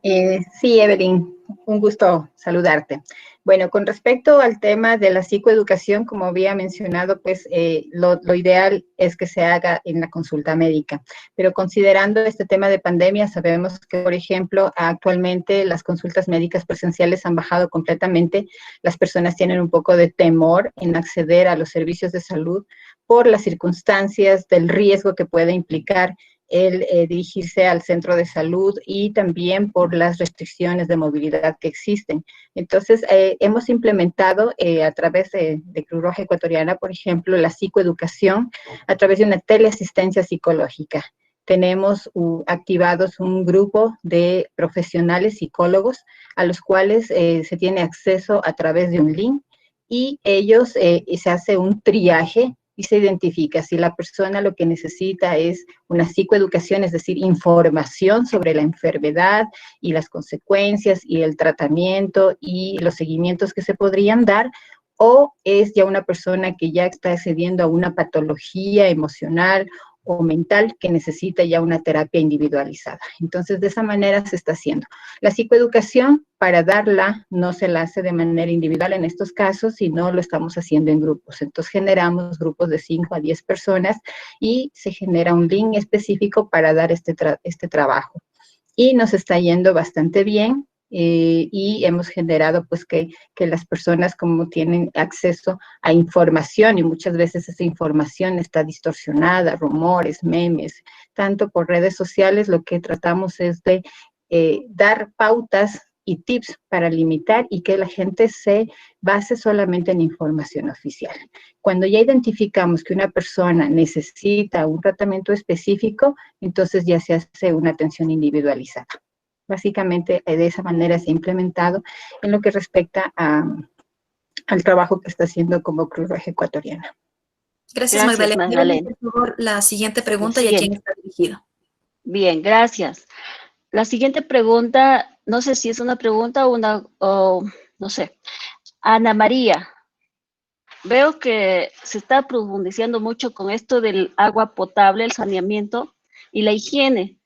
Sí, Evelyn, un gusto saludarte. Bueno, con respecto al tema de la psicoeducación, como había mencionado, pues lo ideal es que se haga en la consulta médica. Pero considerando este tema de pandemia, sabemos que, por ejemplo, actualmente las consultas médicas presenciales han bajado completamente. Las personas tienen un poco de temor en acceder a los servicios de salud por las circunstancias del riesgo que puede implicar el dirigirse al centro de salud y también por las restricciones de movilidad que existen. Entonces, hemos implementado a través de Cruz Roja Ecuatoriana, por ejemplo, la psicoeducación a través de una teleasistencia psicológica. Tenemos activados un grupo de profesionales psicólogos a los cuales se tiene acceso a través de un link y ellos se hace un triaje y se identifica si la persona lo que necesita es una psicoeducación, es decir, información sobre la enfermedad y las consecuencias y el tratamiento y los seguimientos que se podrían dar, o es ya una persona que ya está accediendo a una patología emocional o mental que necesita ya una terapia individualizada. Entonces, de esa manera se está haciendo. La psicoeducación, para darla, no se la hace de manera individual en estos casos, sino lo estamos haciendo en grupos. Entonces, generamos grupos de 5 a 10 personas y se genera un link específico para dar este trabajo. Y nos está yendo bastante bien. Y hemos generado pues que las personas como tienen acceso a información y muchas veces esa información está distorsionada, rumores, memes, tanto por redes sociales, lo que tratamos es de dar pautas y tips para limitar y que la gente se base solamente en información oficial. Cuando ya identificamos que una persona necesita un tratamiento específico, entonces ya se hace una atención individualizada. básicamente de esa manera se ha implementado en lo que respecta al trabajo que está haciendo como Cruz Roja Ecuatoriana. Gracias, Magdalena. Magdalena. Por favor, la siguiente pregunta y a quién está dirigida. Bien, gracias. La siguiente pregunta, no sé si es una pregunta o no sé. Ana María, veo que se está profundizando mucho con esto del agua potable, el saneamiento y la higiene.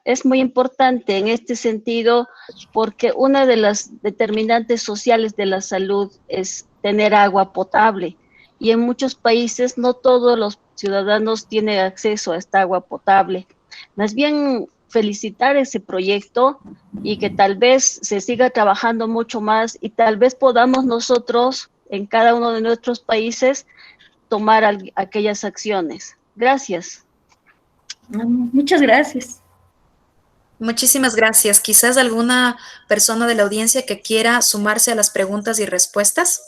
Es muy importante en este sentido porque una de las determinantes sociales de la salud es tener agua potable. Y en muchos países no todos los ciudadanos tienen acceso a esta agua potable. Más bien felicitar ese proyecto y que tal vez se siga trabajando mucho más y tal vez podamos nosotros en cada uno de nuestros países tomar aquellas acciones. Gracias. Muchas gracias. Muchísimas gracias. Quizás alguna persona de la audiencia que quiera sumarse a las preguntas y respuestas.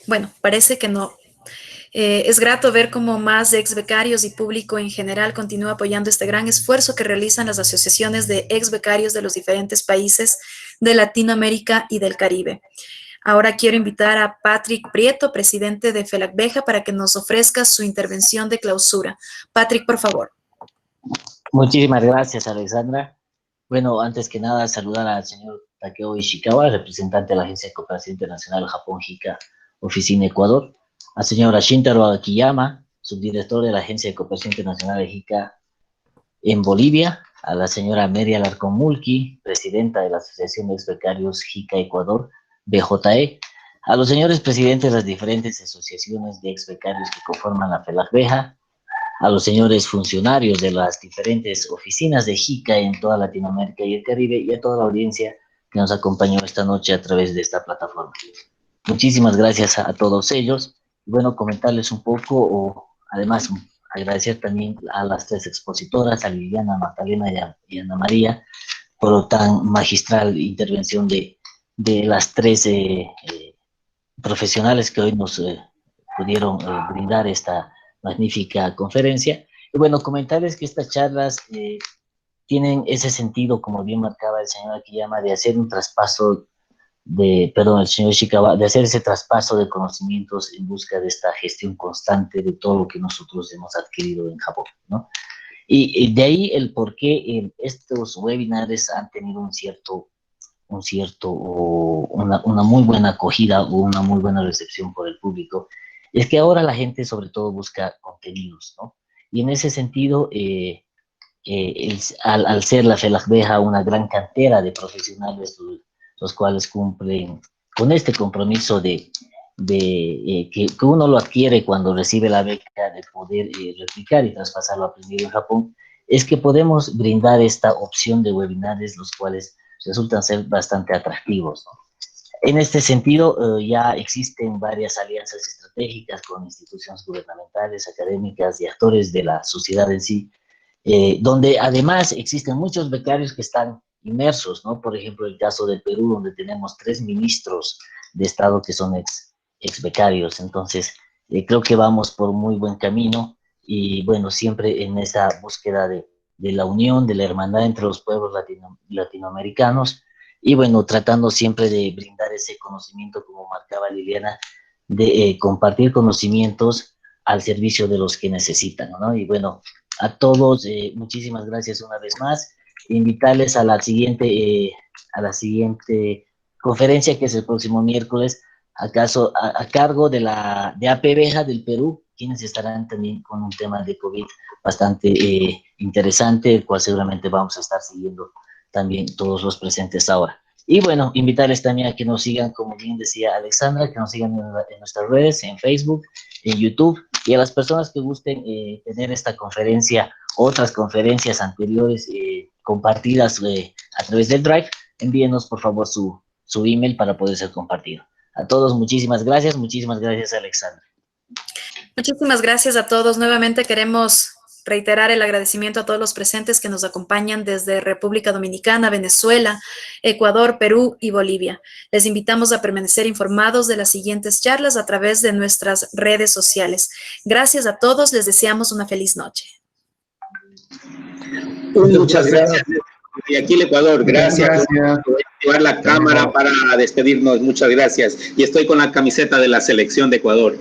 Bueno, parece que no. Es grato ver cómo más ex becarios y público en general continúa apoyando este gran esfuerzo que realizan las asociaciones de ex becarios de los diferentes países de Latinoamérica y del Caribe. Ahora quiero invitar a Patrick Prieto, presidente de FELACBEJA, para que nos ofrezca su intervención de clausura. Patrick, por favor. Muchísimas gracias, Alexandra. Bueno, antes que nada, saludar al señor Takeo Ishikawa, representante de la Agencia de Cooperación Internacional Japón JICA, Oficina Ecuador, al señor Shintaro Akiyama, subdirector de la Agencia de Cooperación Internacional de JICA en Bolivia, a la señora Mary Alarcón Mulqui, presidenta de la Asociación de Ex Becarios JICA Ecuador, BJE, a los señores presidentes de las diferentes asociaciones de ex becarios que conforman la FELACBEJA, a los señores funcionarios de las diferentes oficinas de JICA en toda Latinoamérica y el Caribe y a toda la audiencia que nos acompañó esta noche a través de esta plataforma. Muchísimas gracias a todos ellos. Bueno, comentarles un poco, o además agradecer también a las tres expositoras, a Liliana, Magdalena y Ana María, por tan magistral intervención de las tres profesionales que hoy nos pudieron brindar esta magnífica conferencia. Y bueno, comentarles que estas charlas tienen ese sentido, como bien marcaba el señor Akiyama, de hacer un traspaso el señor Ishikawa, de hacer ese traspaso de conocimientos en busca de esta gestión constante de todo lo que nosotros hemos adquirido en Japón, ¿no? Y de ahí el por qué estos webinars han tenido una muy buena acogida o una muy buena recepción por el público, es que ahora la gente sobre todo busca contenidos, ¿no? Y en ese sentido, al ser la FELACBEJA una gran cantera de profesionales, los cuales cumplen con este compromiso que uno lo adquiere cuando recibe la beca de poder replicar y traspasar lo aprendido en Japón, es que podemos brindar esta opción de webinars, los cuales resultan ser bastante atractivos, ¿no? En este sentido, ya existen varias alianzas estratégicas con instituciones gubernamentales, académicas y actores de la sociedad en sí, donde además existen muchos becarios que están inmersos, ¿no? Por ejemplo, el caso del Perú, donde tenemos 3 ministros de Estado que son ex becarios. Entonces, creo que vamos por muy buen camino y, bueno, siempre en esa búsqueda de la unión, de la hermandad entre los pueblos latinoamericanos y, bueno, tratando siempre de brindar ese conocimiento, como marcaba Liliana, de compartir conocimientos al servicio de los que necesitan, ¿no? Y, bueno, a todos, muchísimas gracias una vez más. Invitarles a la siguiente conferencia, que es el próximo miércoles, a cargo de APBEJA del Perú, quienes estarán también con un tema de COVID bastante interesante, el cual seguramente vamos a estar siguiendo también todos los presentes ahora. Y bueno, invitarles también a que nos sigan, como bien decía Alexandra, que nos sigan en nuestras redes, en Facebook, en YouTube, y a las personas que gusten tener esta conferencia, otras conferencias anteriores compartidas a través del Drive, envíenos por favor su email para poder ser compartido. A todos, muchísimas gracias, Alexandra. Muchísimas gracias a todos. Nuevamente queremos reiterar el agradecimiento a todos los presentes que nos acompañan desde República Dominicana, Venezuela, Ecuador, Perú y Bolivia. Les invitamos a permanecer informados de las siguientes charlas a través de nuestras redes sociales. Gracias a todos, les deseamos una feliz noche. Muchas gracias. Y aquí el Ecuador, gracias. Voy a activar la cámara para despedirnos, muchas gracias. Y estoy con la camiseta de la selección de Ecuador.